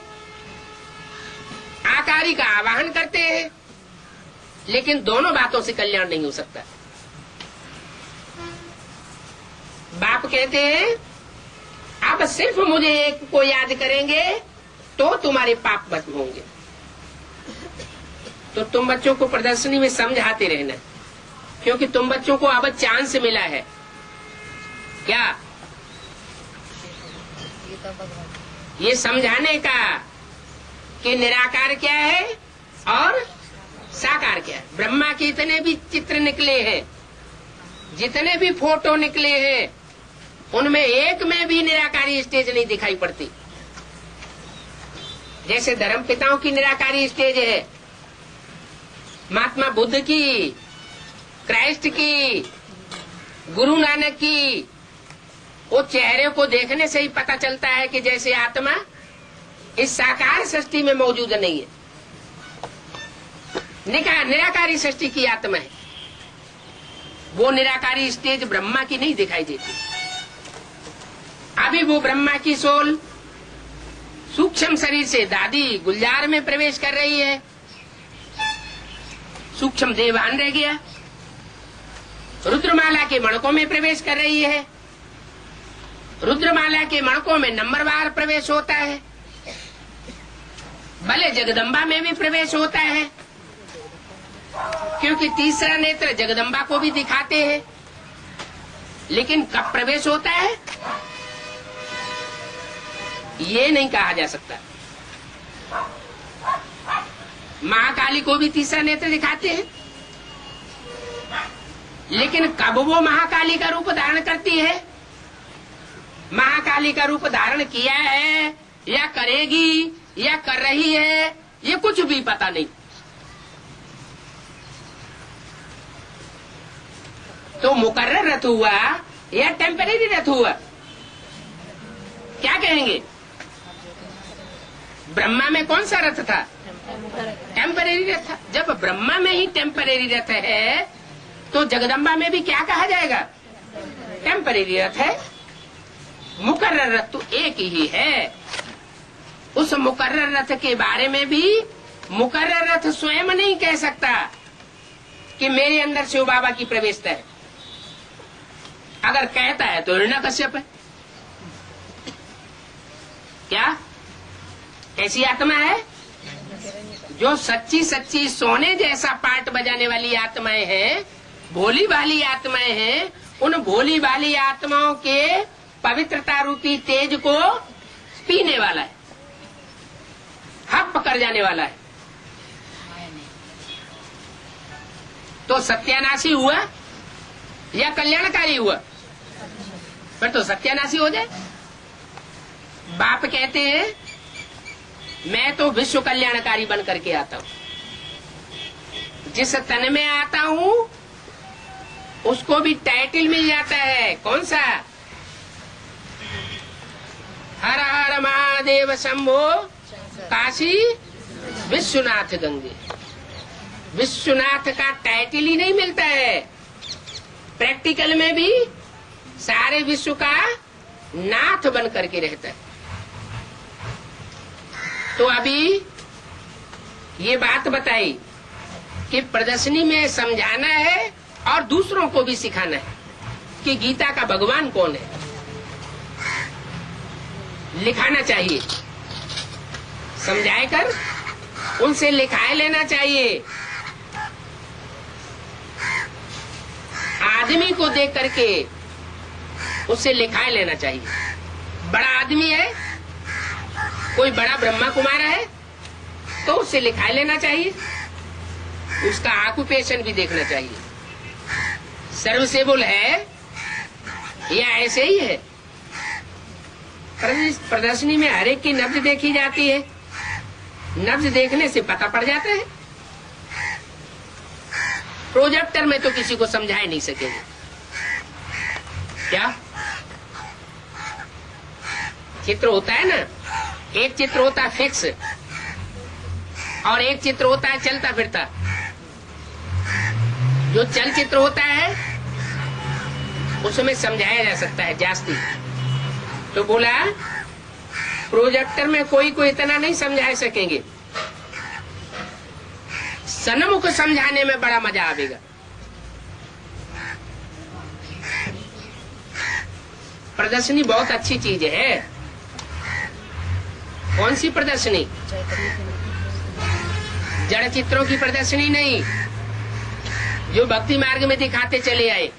आकारी का आवाहन करते हैं, लेकिन दोनों बातों से कल्याण नहीं हो सकता। बाप कहते हैं आप सिर्फ मुझे एक को याद करेंगे तो तुम्हारे पाप भस्म होंगे। तो तुम बच्चों को प्रदर्शनी में समझाते रहना, क्योंकि तुम बच्चों को अब चांस मिला है। क्या? ये समझाने का कि निराकार क्या है और साकार क्या है। ब्रह्मा के इतने भी चित्र निकले हैं, जितने भी फोटो निकले हैं, उनमें एक में भी निराकारी स्टेज नहीं दिखाई पड़ती। जैसे धर्म पिताओं की निराकारी स्टेज है, महात्मा बुद्ध की, क्राइस्ट की, गुरु नानक की, वो चेहरे को देखने से ही पता चलता है कि जैसे आत्मा इस साकार सृष्टि में मौजूद नहीं है, निराकारी सृष्टि की आत्मा है। वो निराकारी स्टेज ब्रह्मा की नहीं दिखाई देती। अभी वो ब्रह्मा की सोल सूक्ष्म शरीर से दादी गुलजार में प्रवेश कर रही है। सूक्ष्म देवान रह गया, रुद्रमाला के मणकों में प्रवेश कर रही है। रुद्रमाला के मणकों में नंबरवार प्रवेश होता है, भले जगदम्बा में भी प्रवेश होता है, क्योंकि तीसरा नेत्र जगदम्बा को भी दिखाते हैं। लेकिन कब प्रवेश होता है ये नहीं कहा जा सकता। महाकाली को भी तीसरा नेत्र दिखाते हैं, लेकिन कब वो महाकाली का रूप धारण करती है, महाकाली का रूप धारण किया है या करेगी या कर रही है, ये कुछ भी पता नहीं। तो मुकर्रर रथ हुआ या टेम्परेरी रथ हुआ, क्या कहेंगे? ब्रह्मा में कौन सा रथ था? टेम्परेरी रथ था। जब ब्रह्मा में ही टेम्परेरी रथ है तो जगदम्बा में भी क्या कहा जाएगा? टेम्परेरी रथ है। मुकर्रर रथ तो एक ही है। उस मुकर्रर रथ के बारे में भी मुकर्रर रथ स्वयं नहीं कह सकता कि मेरे अंदर शिव बाबा की प्रवेशता है। अगर कहता है तो हिरण्यकश्यप है। क्या ऐसी आत्मा है जो सच्ची सच्ची सोने जैसा पार्ट बजाने वाली आत्माएं हैं, भोली भाली आत्माएं हैं? उन भोली भाली आत्माओं के पवित्रता रूपी तेज को पीने वाला है, हप कर जाने वाला है। तो सत्यानाशी हुआ या कल्याणकारी हुआ? पर तो सत्यानाशी हो जाए। बाप कहते हैं मैं तो विश्व कल्याणकारी बन करके आता हूं। जिस तन में आता हूं उसको भी टाइटल मिल जाता है। कौन सा? हर हर महादेव शंभो काशी विश्वनाथ गंगे। विश्वनाथ का टाइटल ही नहीं मिलता है, प्रैक्टिकल में भी सारे विश्व का नाथ बन करके रहता है। तो अभी ये बात बताई कि प्रदर्शनी में समझाना है और दूसरों को भी सिखाना है कि गीता का भगवान कौन है। लिखाना चाहिए, समझाए कर उनसे लिखाए लेना चाहिए। आदमी को देख करके उससे लिखाए लेना चाहिए। बड़ा आदमी है, कोई बड़ा ब्रह्मा कुमार है तो उससे लिखाए लेना चाहिए, उसका ऑक्यूपेशन भी देखना चाहिए। सर्विसेबल है या ऐसे ही है? प्रदर्शनी में हर एक की नब्ज देखी जाती है, नब्ज देखने से पता पड़ जाता है। प्रोजेक्टर में तो किसी को समझा ही नहीं सकेंगे। क्या चित्र होता है ना, एक चित्र होता है फिक्स और एक चित्र होता है चलता फिरता। जो चल चित्र होता है उसमें समझाया जा सकता है जास्ती। तो बोला प्रोजेक्टर में कोई को इतना नहीं समझा सकेंगे, सन्मुख समझाने में बड़ा मजा आएगा। प्रदर्शनी बहुत अच्छी चीज है। कौन सी प्रदर्शनी? जड़ चित्रों की प्रदर्शनी नहीं, जो भक्ति मार्ग में दिखाते चले आए।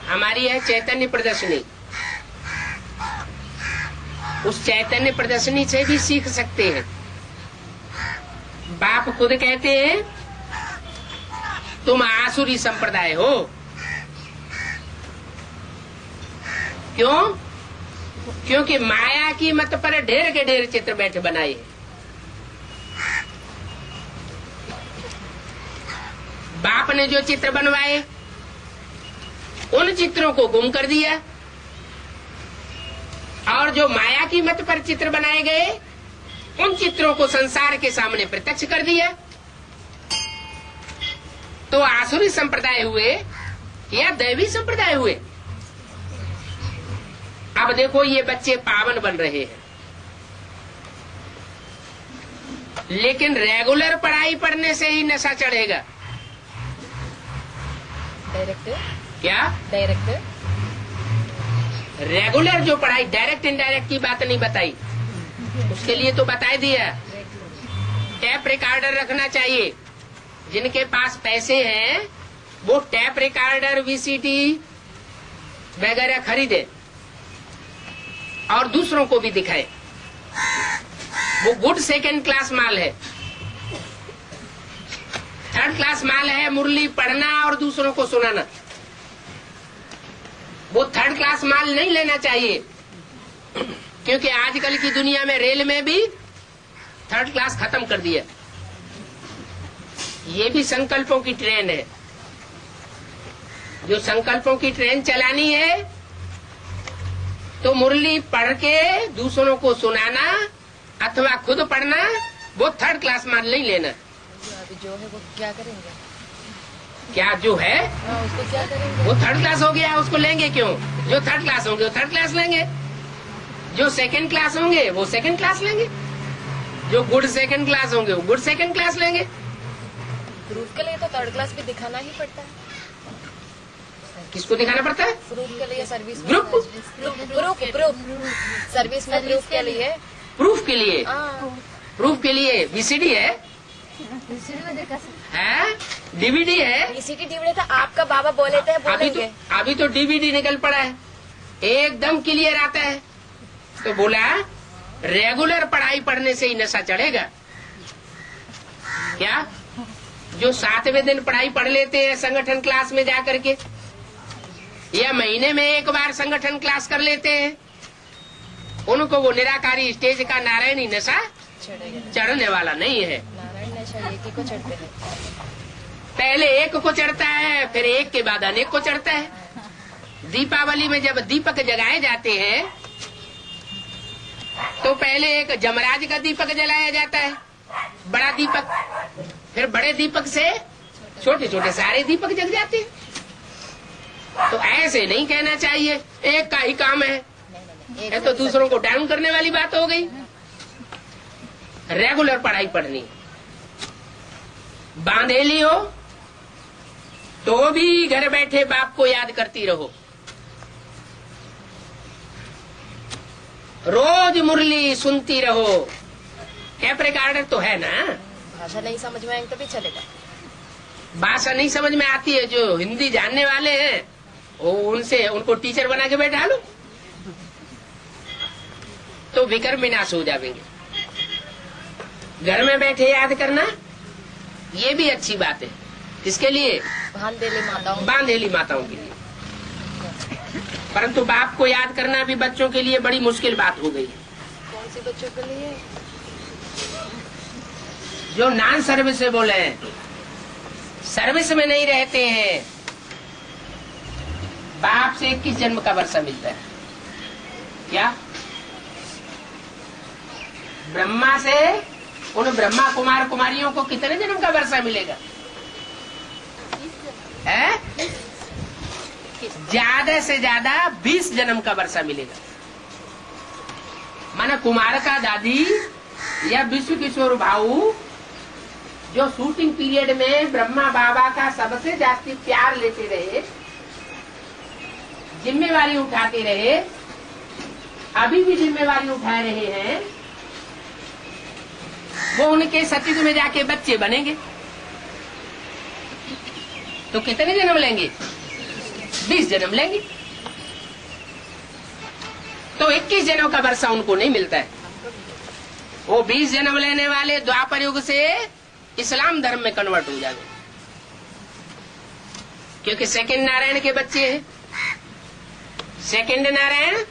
हमारी है चैतन्य प्रदर्शनी। उस चैतन्य प्रदर्शनी से भी सीख सकते हैं। बाप खुद कहते हैं तुम आसुरी संप्रदाय हो। क्यों? क्योंकि माया की मत पर ढेर के ढेर चित्र बैठे बनाए। बाप ने जो चित्र बनवाए उन चित्रों को गुम कर दिया, और जो माया की मत पर चित्र बनाए गए उन चित्रों को संसार के सामने प्रत्यक्ष कर दिया। तो आसुरी संप्रदाय हुए या दैवी संप्रदाय हुए? अब देखो ये बच्चे पावन बन रहे हैं, लेकिन रेगुलर पढ़ाई पढ़ने से ही नशा चढ़ेगा। डायरेक्ट? क्या डायरेक्ट? रेगुलर जो पढ़ाई, डायरेक्ट इनडायरेक्ट की बात नहीं बताई, उसके लिए तो बता दिया। टैप रिकॉर्डर रखना चाहिए। जिनके पास पैसे हैं वो टैप रिकॉर्डर, वीसीडी वगैरह खरीदे और दूसरों को भी दिखाए। वो गुड सेकंड क्लास माल है। थर्ड क्लास माल है मुरली पढ़ना और दूसरों को सुनाना। वो थर्ड क्लास माल नहीं लेना चाहिए, क्योंकि आजकल की दुनिया में रेल में भी थर्ड क्लास खत्म कर दिया। ये भी संकल्पों की ट्रेन है। जो संकल्पों की ट्रेन चलानी है तो मुरली पढ़ के दूसरों को सुनाना अथवा खुद पढ़ना, वो थर्ड क्लास माल नहीं लेना। अभी जो है वो क्या करेंगे? क्या जो है उसको क्या करेंगे? वो थर्ड क्लास हो गया, उसको लेंगे क्यों? जो थर्ड क्लास होंगे वो थर्ड क्लास लेंगे, जो सेकंड क्लास होंगे वो सेकंड क्लास लेंगे, जो गुड सेकंड क्लास होंगे वो गुड सेकंड क्लास लेंगे। प्रूफ के लिए तो थर्ड क्लास भी दिखाना ही पड़ता है। किसको दिखाना पड़ता है? प्रूफ के लिए सर्विस में। ग्रुप प्रूफ सर्विस में प्रूफ के लिए। प्रूफ के लिए, हाँ। प्रूफ के लिए वीसीडी है, डीवीडी है। ईसीटी डीवीडी तो आपका बाबा बोले थे बोलेंगे। अभी तो डीवीडी निकल पड़ा है, एकदम क्लियर आता है। तो बोला रेगुलर पढ़ाई पढ़ने से ही नशा चढ़ेगा क्या? जो 7वें दिन पढ़ाई पढ़ लेते हैं संगठन क्लास में जाकर के, या महीने में एक बार संगठन क्लास कर लेते हैं, उनको वो निराकारी स्टेज का नारायणी नशा चढ़ने वाला नहीं है। नारायण नशा एक ही को चढ़ते हैं। पहले एक को चढ़ता है, फिर एक के बाद अनेक को चढ़ता है। दीपावली में जब दीपक जगाए जाते हैं तो पहले एक जमराज का दीपक जलाया जाता है, बड़ा दीपक, फिर बड़े दीपक से छोटे छोटे सारे दीपक जग जाते हैं। तो ऐसे नहीं कहना चाहिए एक का ही काम है, ये तो दूसरों को डाउन करने वाली बात हो गई। रेगुलर पढ़ाई पढ़नी, बांधेली हो तो भी घर बैठे बाप को याद करती रहो। रोज मुरली सुनती रहो। कैप रिकॉर्डर तो है ना। भाषा नहीं समझ में आएंगे तो भी चलेगा। भाषा नहीं समझ में आती है, जो हिंदी जानने वाले हैं वो उनसे उनको टीचर बना के बैठा लो तो विक्रम विनाश हो जाएंगे। घर में बैठे याद करना ये भी अच्छी बात है। किसके लिए? बांधेली माताओं के लिए। परंतु बाप को याद करना भी बच्चों के लिए बड़ी मुश्किल बात हो गई। कौन सी बच्चों के लिए? जो नॉन सर्विस में बोले, सर्विस में नहीं रहते हैं, बाप से 21 जन्म का वर्षा मिलता है। क्या? ब्रह्मा से उन ब्रह्मा कुमार कुमारियों को कितने जन्म का वर्षा मिलेगा? है ज्यादा से ज्यादा 20 जन्म का वर्षा मिलेगा। माना कुमार का दादी या विश्व किशोर भाऊ जो शूटिंग पीरियड में ब्रह्मा बाबा का सबसे जास्ती प्यार लेते रहे, जिम्मेवारी उठाते रहे, अभी भी जिम्मेवारी उठा रहे हैं, वो उनके सतीज में जाके बच्चे बनेंगे तो कितने जन्म लेंगे? 20 जन्म लेंगे। तो 21 जन्म का वर्षा उनको नहीं मिलता है। वो 20 जन्म लेने वाले द्वापर युग से इस्लाम धर्म में कन्वर्ट हो जाएंगे, क्योंकि सेकंड नारायण के बच्चे हैं। सेकंड नारायण,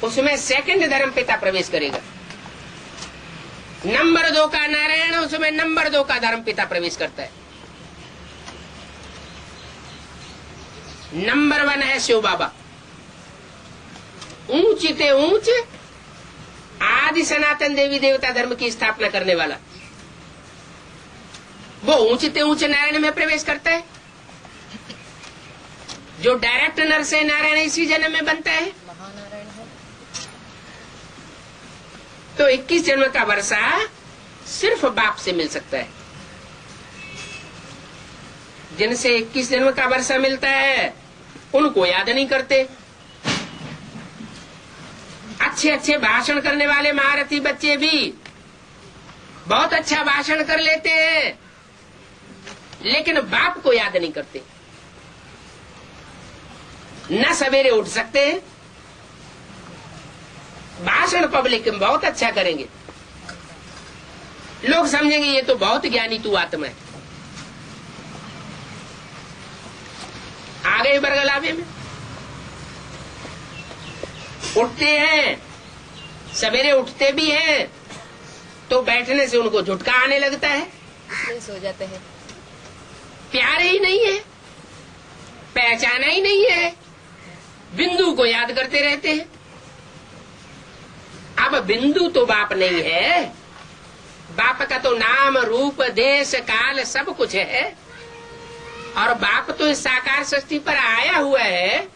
उसमें सेकंड धर्म पिता प्रवेश करेगा। नंबर 2 का नारायण, उसमें नंबर 2 का धर्म पिता प्रवेश करता है। नंबर 1 है शिव बाबा, ऊंचते ऊंच आदि सनातन देवी देवता धर्म की स्थापना करने वाला। वो ऊंचते ऊंचे नारायण में प्रवेश करता है। जो डायरेक्ट नर से नारायण इसी जन्म में बनता है। महानारायण है। तो 21 जन्म का वर्षा सिर्फ बाप से मिल सकता है। जिनसे 21 जन्म का वर्षा मिलता है उनको याद नहीं करते। अच्छे अच्छे भाषण करने वाले महारथी बच्चे भी बहुत अच्छा भाषण कर लेते हैं, लेकिन बाप को याद नहीं करते। न सवेरे उठ सकते हैं, भाषण पब्लिक में बहुत अच्छा करेंगे, लोग समझेंगे ये तो बहुत ज्ञानी तू आत्मा है। आ गए बरगलावे में, उठते हैं, सवेरे उठते भी हैं तो बैठने से उनको झुटका आने लगता है, इसलिए सो जाते हैं। प्यार ही नहीं है, पहचाना ही नहीं है, बिंदु को याद करते रहते हैं। अब बिंदु तो बाप नहीं है, बाप का तो नाम रूप देश काल सब कुछ है, और बाप तो इस साकार सृष्टि पर आया हुआ है,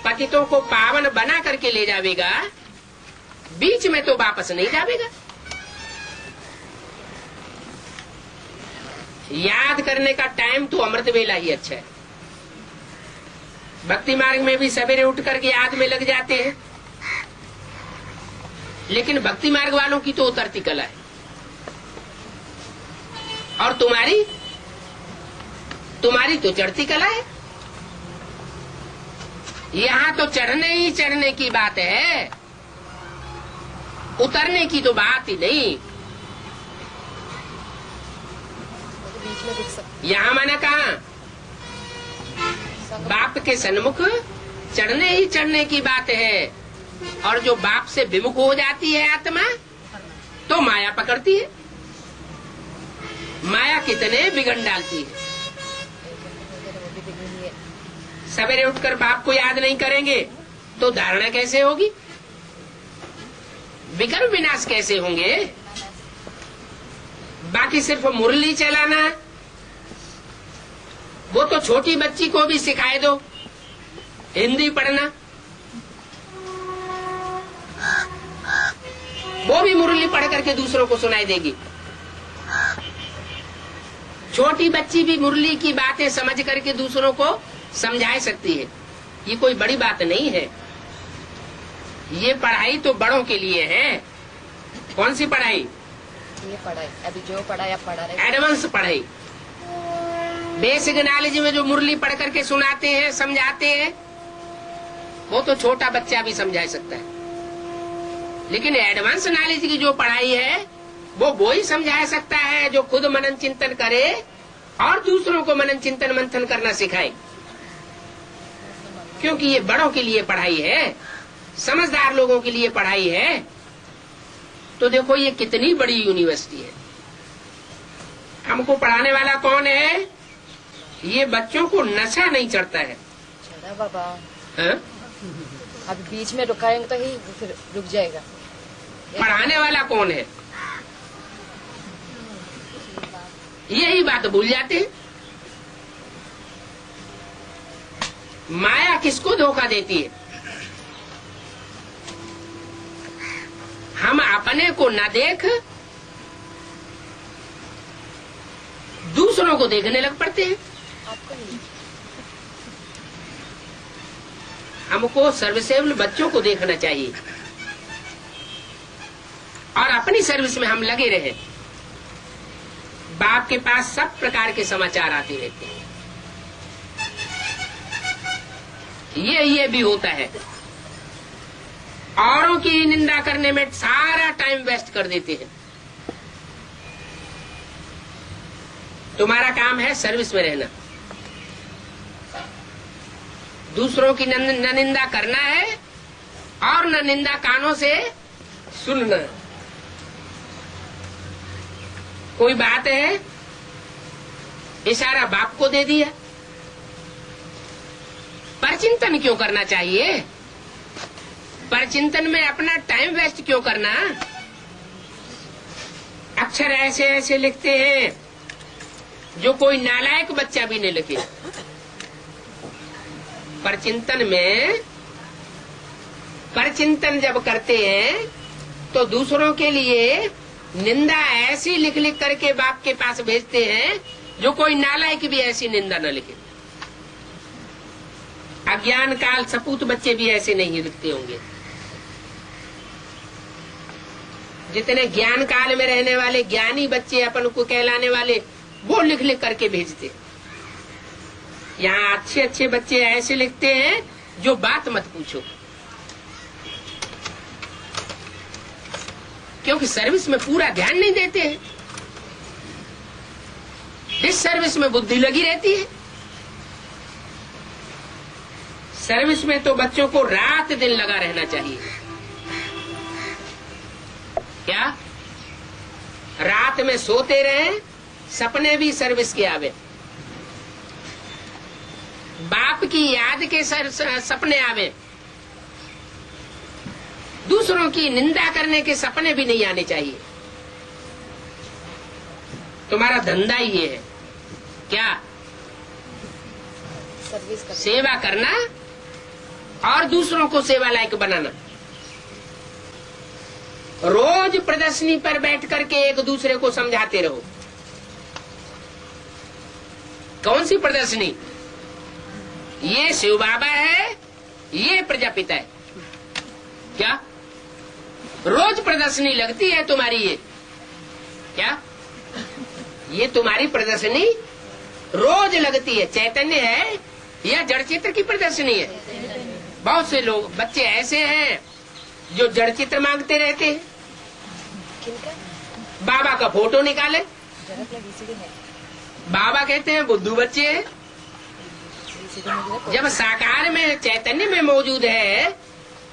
पतितों को पावन बना करके ले जावेगा, बीच में तो वापस नहीं जावेगा। याद करने का टाइम तो अमृत वेला ही अच्छा है। भक्ति मार्ग में भी सवेरे उठ करके याद में लग जाते हैं, लेकिन भक्ति मार्ग वालों की तो उतरती कला है। और तुम्हारी तो चढ़ती कला है। यहाँ तो चढ़ने ही चढ़ने की बात है, उतरने की तो बात ही नहीं। बीच में दिख सकते। यहाँ मैंने कहा बाप के सन्मुख चढ़ने ही चढ़ने की बात है, और जो बाप से विमुख हो जाती है आत्मा तो माया पकड़ती है। माया कितने बिगड़ डालती है। सवेरे उठकर बाप को याद नहीं करेंगे तो धारणा कैसे होगी, विकल्प विनाश कैसे होंगे। बाकी सिर्फ मुरली चलाना, वो तो छोटी बच्ची को भी सिखाए दो हिंदी पढ़ना, वो भी मुरली पढ़ करके दूसरों को सुनाई देगी। छोटी बच्ची भी मुरली की बातें समझ करके दूसरों को समझा सकती है। ये कोई बड़ी बात नहीं है। ये पढ़ाई तो बड़ों के लिए है। कौन सी पढ़ाई? ये पढ़ाई अभी जो पढ़ाई आप पढ़ा रहे, एडवांस पढ़ाई। बेसिक नॉलेज में जो मुरली पढ़ करके सुनाते हैं, समझाते हैं, वो तो छोटा बच्चा भी समझा सकता है। लेकिन एडवांस नॉलेज की जो पढ़ाई है वो ही समझा सकता है जो खुद मनन चिंतन करे और दूसरों को मनन चिंतन मंथन करना सिखाए। क्योंकि ये बड़ों के लिए पढ़ाई है, समझदार लोगों के लिए पढ़ाई है। तो देखो ये कितनी बड़ी यूनिवर्सिटी है। हमको पढ़ाने वाला कौन है? ये बच्चों को नशा नहीं चढ़ता है। चढ़ा बाबा। हाँ? अभी बीच में रुकाएंगे तो ही फिर रुक जाएगा। पढ़ाने वाला कौन है? यही बात भूल जाते हैं। माया किसको धोखा देती है? हम अपने को न देख दूसरों को देखने लग पड़ते हैं। आपको नहीं। हमको सर्विसेबल बच्चों को देखना चाहिए और अपनी सर्विस में हम लगे रहे। बाप के पास सब प्रकार के समाचार आते रहते हैं। ये भी होता है। औरों की निंदा करने में सारा टाइम वेस्ट कर देते हैं। तुम्हारा काम है सर्विस में रहना, दूसरों की न निंदा करना है और न निंदा कानों से सुनना। कोई बात है, इशारा बाप को दे दिया, पर चिंतन क्यों करना चाहिए? पर चिंतन में अपना टाइम वेस्ट क्यों करना? अक्षर ऐसे ऐसे लिखते हैं जो कोई नालायक बच्चा भी नहीं लिखे। पर चिंतन जब करते हैं तो दूसरों के लिए निंदा ऐसी लिख लिख करके बाप के पास भेजते हैं जो कोई नालायक भी ऐसी निंदा न लिखे। अज्ञान काल सपूत बच्चे भी ऐसे नहीं लिखते होंगे। जितने ज्ञान काल में रहने वाले ज्ञानी बच्चे अपन को कहलाने वाले, वो लिख लिख करके भेजते। यहाँ अच्छे अच्छे बच्चे ऐसे लिखते हैं जो बात मत पूछो। क्योंकि सर्विस में पूरा ध्यान नहीं देते हैं। इस सर्विस में बुद्धि लगी रहती है। सर्विस में तो बच्चों को रात दिन लगा रहना चाहिए। क्या रात में सोते रहे, सपने भी सर्विस के आवे, बाप की याद के सपने आवे, दूसरों की निंदा करने के सपने भी नहीं आने चाहिए। तुम्हारा धंधा ही ये है क्या? सर्विस करना, सेवा करना और दूसरों को सेवा लायक बनाना। रोज प्रदर्शनी पर बैठ करके एक दूसरे को समझाते रहो। कौन सी प्रदर्शनी? ये शिव बाबा है, ये प्रजापिता है। क्या रोज प्रदर्शनी लगती है तुम्हारी? ये क्या ये तुम्हारी प्रदर्शनी रोज लगती है? चैतन्य है या जड़ चित्र की प्रदर्शनी है? बहुत से लोग बच्चे ऐसे हैं जो जड़ चित्र मांगते रहते हैं। किनका? बाबा का फोटो निकाले। जरक लगी सीधी है। बाबा कहते हैं बुद्धू बच्चे हैं। सीधी मुझे जब साकार में चैतन्य में मौजूद है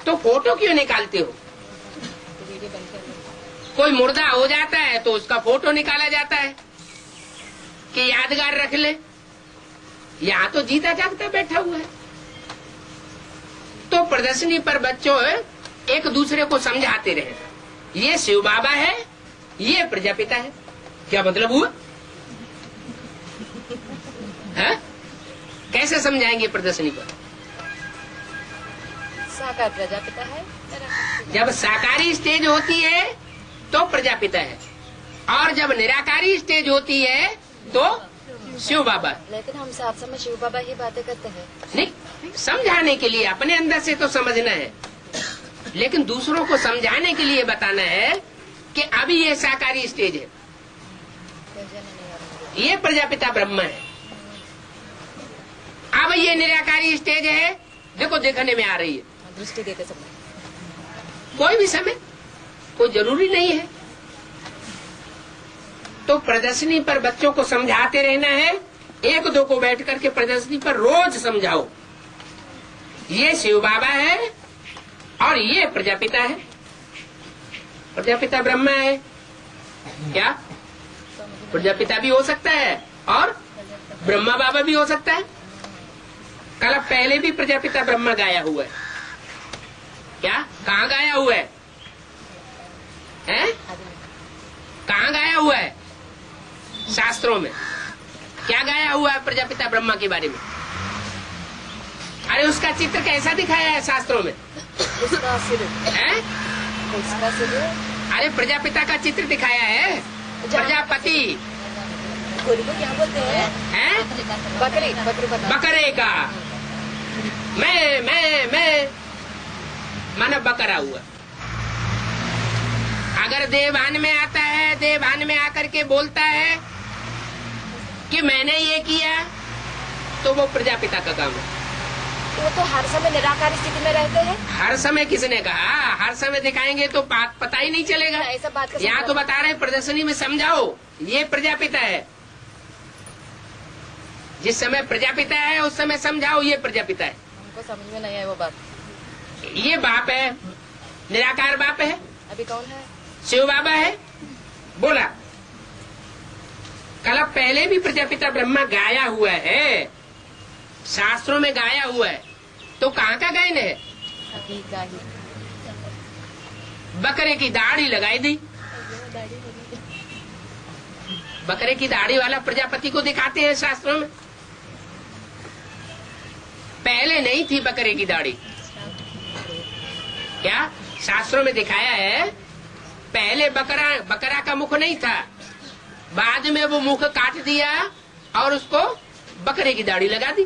तो फोटो क्यों निकालते हो? वीडियो बंद कर लो। कोई मुर्दा हो जाता है तो उसका फोटो निकाला जाता है कि यादगार रख ले। यहाँ तो जीता जागता बैठा हुआ है। तो प्रदर्शनी पर बच्चों एक दूसरे को समझाते रहे, ये शिव बाबा है, ये प्रजापिता है। क्या मतलब हुआ? है? कैसे समझाएंगे प्रदर्शनी पर? साकार प्रजापिता है, जब साकारी स्टेज होती है तो प्रजापिता है, और जब निराकारी स्टेज होती है तो शिव बाबा। लेकिन हम साथ समय शिव बाबा ही बातें करते हैं। नहीं, समझाने के लिए अपने अंदर से तो समझना है, लेकिन दूसरों को समझाने के लिए बताना है कि अभी ये साकारी स्टेज है, ये प्रजापिता ब्रह्म है। अब ये निराकारी स्टेज है, देखो देखने में आ रही है। दृष्टि देते समय कोई भी समय, कोई जरूरी नहीं है। तो प्रदर्शनी पर बच्चों को समझाते रहना है। एक दो को बैठ करके प्रदर्शनी पर रोज समझाओ, ये शिव बाबा है और ये प्रजापिता है। प्रजापिता ब्रह्म है। क्या प्रजापिता भी हो सकता है और ब्रह्मा बाबा भी हो सकता है। कल पहले भी प्रजापिता ब्रह्मा गाया हुआ है। क्या कहाँ गाया हुआ है? हैं? कहाँ गाया हुआ है? शास्त्रों में क्या गाया हुआ है प्रजापिता ब्रह्मा के बारे में? अरे उसका चित्र कैसा दिखाया है शास्त्रों में? उसका सिर हैं? उसका सिर अरे प्रजापिता का चित्र दिखाया है, प्रजापति गोरी को क्या बोलते हैं? हैं? बकरी बकरी बता। बकरे का मैं माना बकरा हुआ। अगर देवान में आता है, देवान में आकर के बोलता है कि मैंने ये किया, तो वो प्रजापिता का काम है। वो तो हर समय निराकार स्थिति में रहते हैं। हर समय किसने कहा? हर समय दिखाएंगे तो पता ही नहीं चलेगा। ऐसा बात का यहाँ तो बता रहे प्रदर्शनी में समझाओ, ये प्रजापिता है। जिस समय प्रजापिता है उस समय समझाओ ये प्रजापिता है। हमको समझ में नहीं है वो बात। ये बाप है, निराकार बाप है। अभी कौन है? शिव बाबा है। बोला कल पहले भी प्रजापिता ब्रह्मा गाया हुआ है, शास्त्रों में गाया हुआ है। तो कहाँ का गायन है? अभी का ही बकरे की दाढ़ी लगाई दी। बकरे की दाढ़ी वाला प्रजापति को दिखाते हैं शास्त्रों में। पहले नहीं थी बकरे की दाढ़ी। क्या शास्त्रों में दिखाया है? पहले बकरा का मुख नहीं था, बाद में वो मुख काट दिया और उसको बकरे की दाढ़ी लगा दी।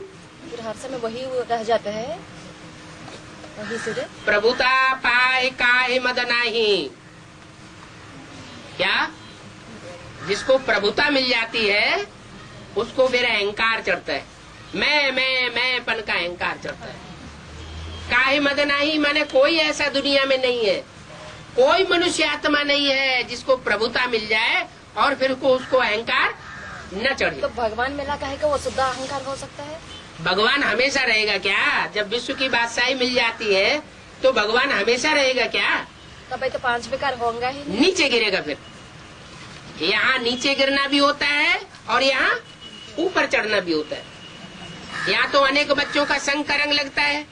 फिर हर समय वही रह जाते हैं, वही सिर। प्रभुता पाए काहे मद नाही। क्या जिसको प्रभुता मिल जाती है उसको फिर अहंकार चढ़ता है। मैं पन का अहंकार चढ़ता है। काहे मद नाही माने कोई ऐसा दुनिया में नहीं है कोई मनुष्य आत्मा नहीं है जिसको प्रभुता मिल जाए और फिर उसको अहंकार न चढ़े। तो भगवान मिला कहे कि वो शुद्ध अहंकार हो सकता है? भगवान हमेशा रहेगा क्या? जब विश्व की बादशाही मिल जाती है तो भगवान हमेशा रहेगा क्या? तब भाई तो 5 विकार होंगे ही नहीं। नीचे गिरेगा। फिर यहाँ नीचे गिरना भी होता है और यहाँ ऊपर चढ़ना भी होता है। यहाँ तो अनेक बच्चों का संग का रंग लगता है।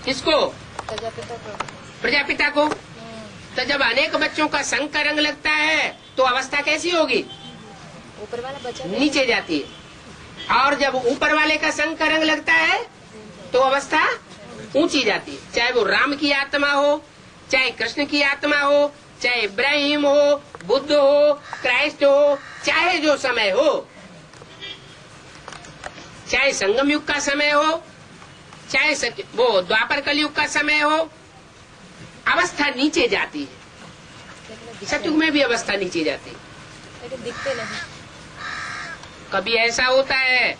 किसको? प्रजापिता को। प्रजापिता को। तो जब अनेक बच्चों का संग का रंग लगता है तो अवस्था कैसी होगी? ऊपर वाला बच्चा नीचे जाती है। और जब ऊपर वाले का संग का रंग लगता है तो अवस्था ऊंची जाती है। चाहे वो राम की आत्मा हो, चाहे कृष्ण की आत्मा हो, चाहे इब्राहिम हो, बुद्ध हो, क्राइस्ट हो, चाहे जो समय हो, चाहे संगम युग का समय हो, चाहे वो द्वापर कलयुग का समय हो, अवस्था नीचे जाती है। सतयुग में भी अवस्था नीचे जाती है। लेकिन दिखते नहीं। कभी ऐसा होता है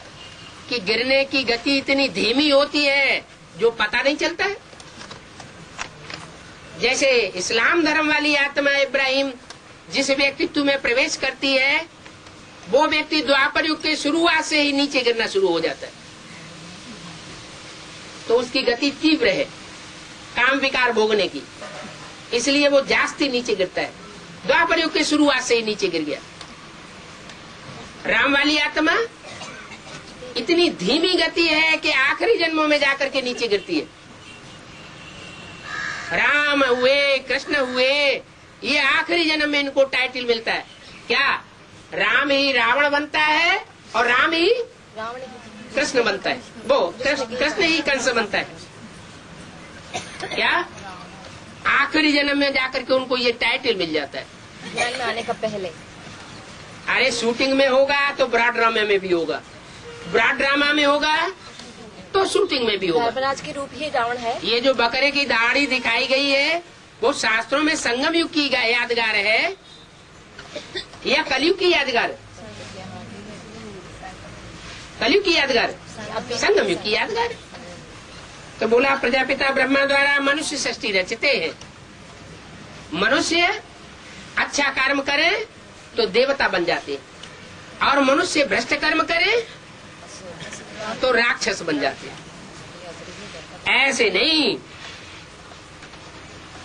कि गिरने की गति इतनी धीमी होती है जो पता नहीं चलता है। जैसे इस्लाम धर्म वाली आत्मा इब्राहिम जिस व्यक्तित्व में प्रवेश करती है वो व्यक्ति द्वापर युग के शुरुआत से ही नीचे गिरना शुरू हो जाता है। तो उसकी गति तीव्र है काम विकार भोगने की, इसलिए वो जास्ती नीचे गिरता है। द्वापर युग के शुरुआत से ही नीचे गिर गया। राम वाली आत्मा इतनी धीमी गति है कि आखिरी जन्मों में जाकर के नीचे गिरती है। राम हुए, कृष्ण हुए, ये आखिरी जन्म में इनको टाइटल मिलता है। क्या? राम ही रावण बनता है और राम ही कृष्ण बनता है। वो कृष्ण ही कंस बनता है। क्या? आखिरी जन्म में जाकर के उनको ये टाइटल मिल जाता है। ज्ञान में आने का पहले। अरे शूटिंग में होगा तो ब्रॉड ड्रामा में भी होगा, ब्रॉड ड्रामा में होगा तो शूटिंग में भी होगा। धर्मराज के रूप ही रावण है। ये जो बकरे की दाढ़ी दिखाई गई है वो शास्त्रों में संगम युग की यादगार है या कलयुग की यादगार? कलयुग की यादगार, संगम युग की यादगार। तो बोला प्रजापिता ब्रह्मा द्वारा मनुष्य सृष्टि रचते हैं। मनुष्य अच्छा कर्म करे तो देवता बन जाते, और मनुष्य भ्रष्ट कर्म करे तो राक्षस बन जाते। ऐसे नहीं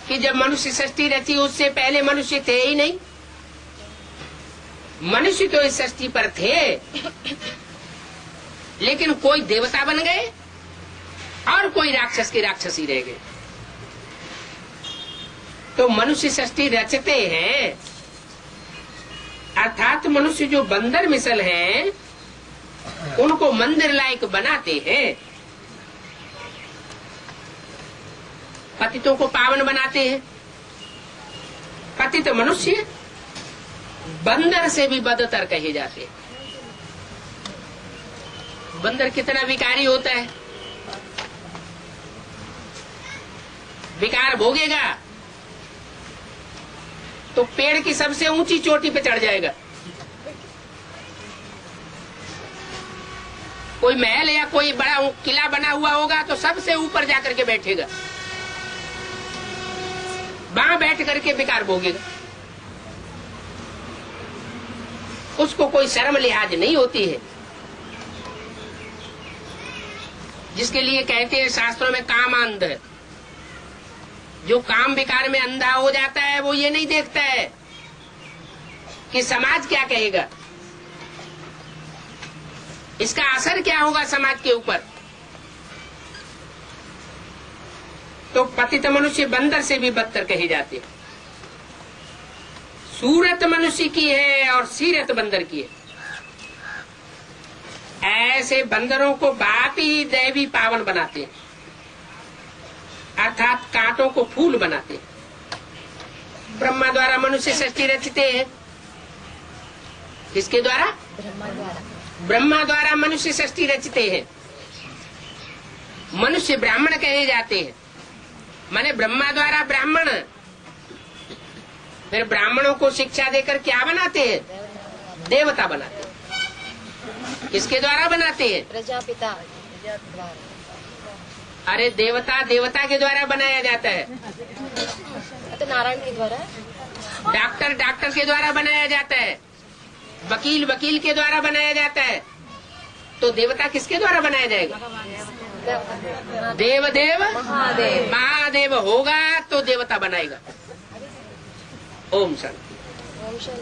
कि जब मनुष्य सृष्टि रची उससे पहले मनुष्य थे ही नहीं। मनुष्य तो इस सृष्टि पर थे, लेकिन कोई देवता बन गए और कोई राक्षस के राक्षसी रह गए। तो मनुष्य सृष्टि रचते हैं, अर्थात मनुष्य जो बंदर मिसल हैं उनको मंदिर लायक बनाते हैं, पतितों को पावन बनाते हैं। पतित मनुष्य बंदर से भी बदतर कहे जाते हैं। बंदर कितना विकारी होता है, विकार भोगेगा तो पेड़ की सबसे ऊंची चोटी पे चढ़ जाएगा। कोई महल या कोई बड़ा किला बना हुआ होगा तो सबसे ऊपर जाकर के बैठेगा, वहां बैठ करके विकार भोगेगा। उसको कोई शर्म लिहाज नहीं होती है, जिसके लिए कहते हैं शास्त्रों में काम अंध है। जो काम विकार में अंधा हो जाता है वो ये नहीं देखता है कि समाज क्या कहेगा, इसका असर क्या होगा समाज के ऊपर। तो पतित मनुष्य बंदर से भी बदतर कहे जाते। सूरत मनुष्य की है और सीरत बंदर की है। ऐसे बंदरों को बाप ही दैवी पावन बनाते हैं, अर्थात कांटों को फूल बनाते हैं। ब्रह्मा द्वारा मनुष्य सृष्टि रचते हैं। किसके द्वारा? ब्रह्मा द्वारा मनुष्य सृष्टि रचते हैं। मनुष्य ब्राह्मण कहे जाते हैं, माने ब्रह्मा द्वारा ब्राह्मण। फिर ब्राह्मणों को शिक्षा देकर क्या बनाते हैं? देवता बनाते हैं। किसके द्वारा बनाते हैं? प्रजापिता। अरे देवता देवता के द्वारा बनाया जाता है, तो नारायण के द्वारा। डॉक्टर डॉक्टर के द्वारा बनाया जाता है, वकील वकील के द्वारा बनाया जाता है। तो देवता किसके द्वारा बनाया जाएगा? देव देव महादेव। महादेव होगा तो देवता बनाएगा। ओम शांति। ओम शांति।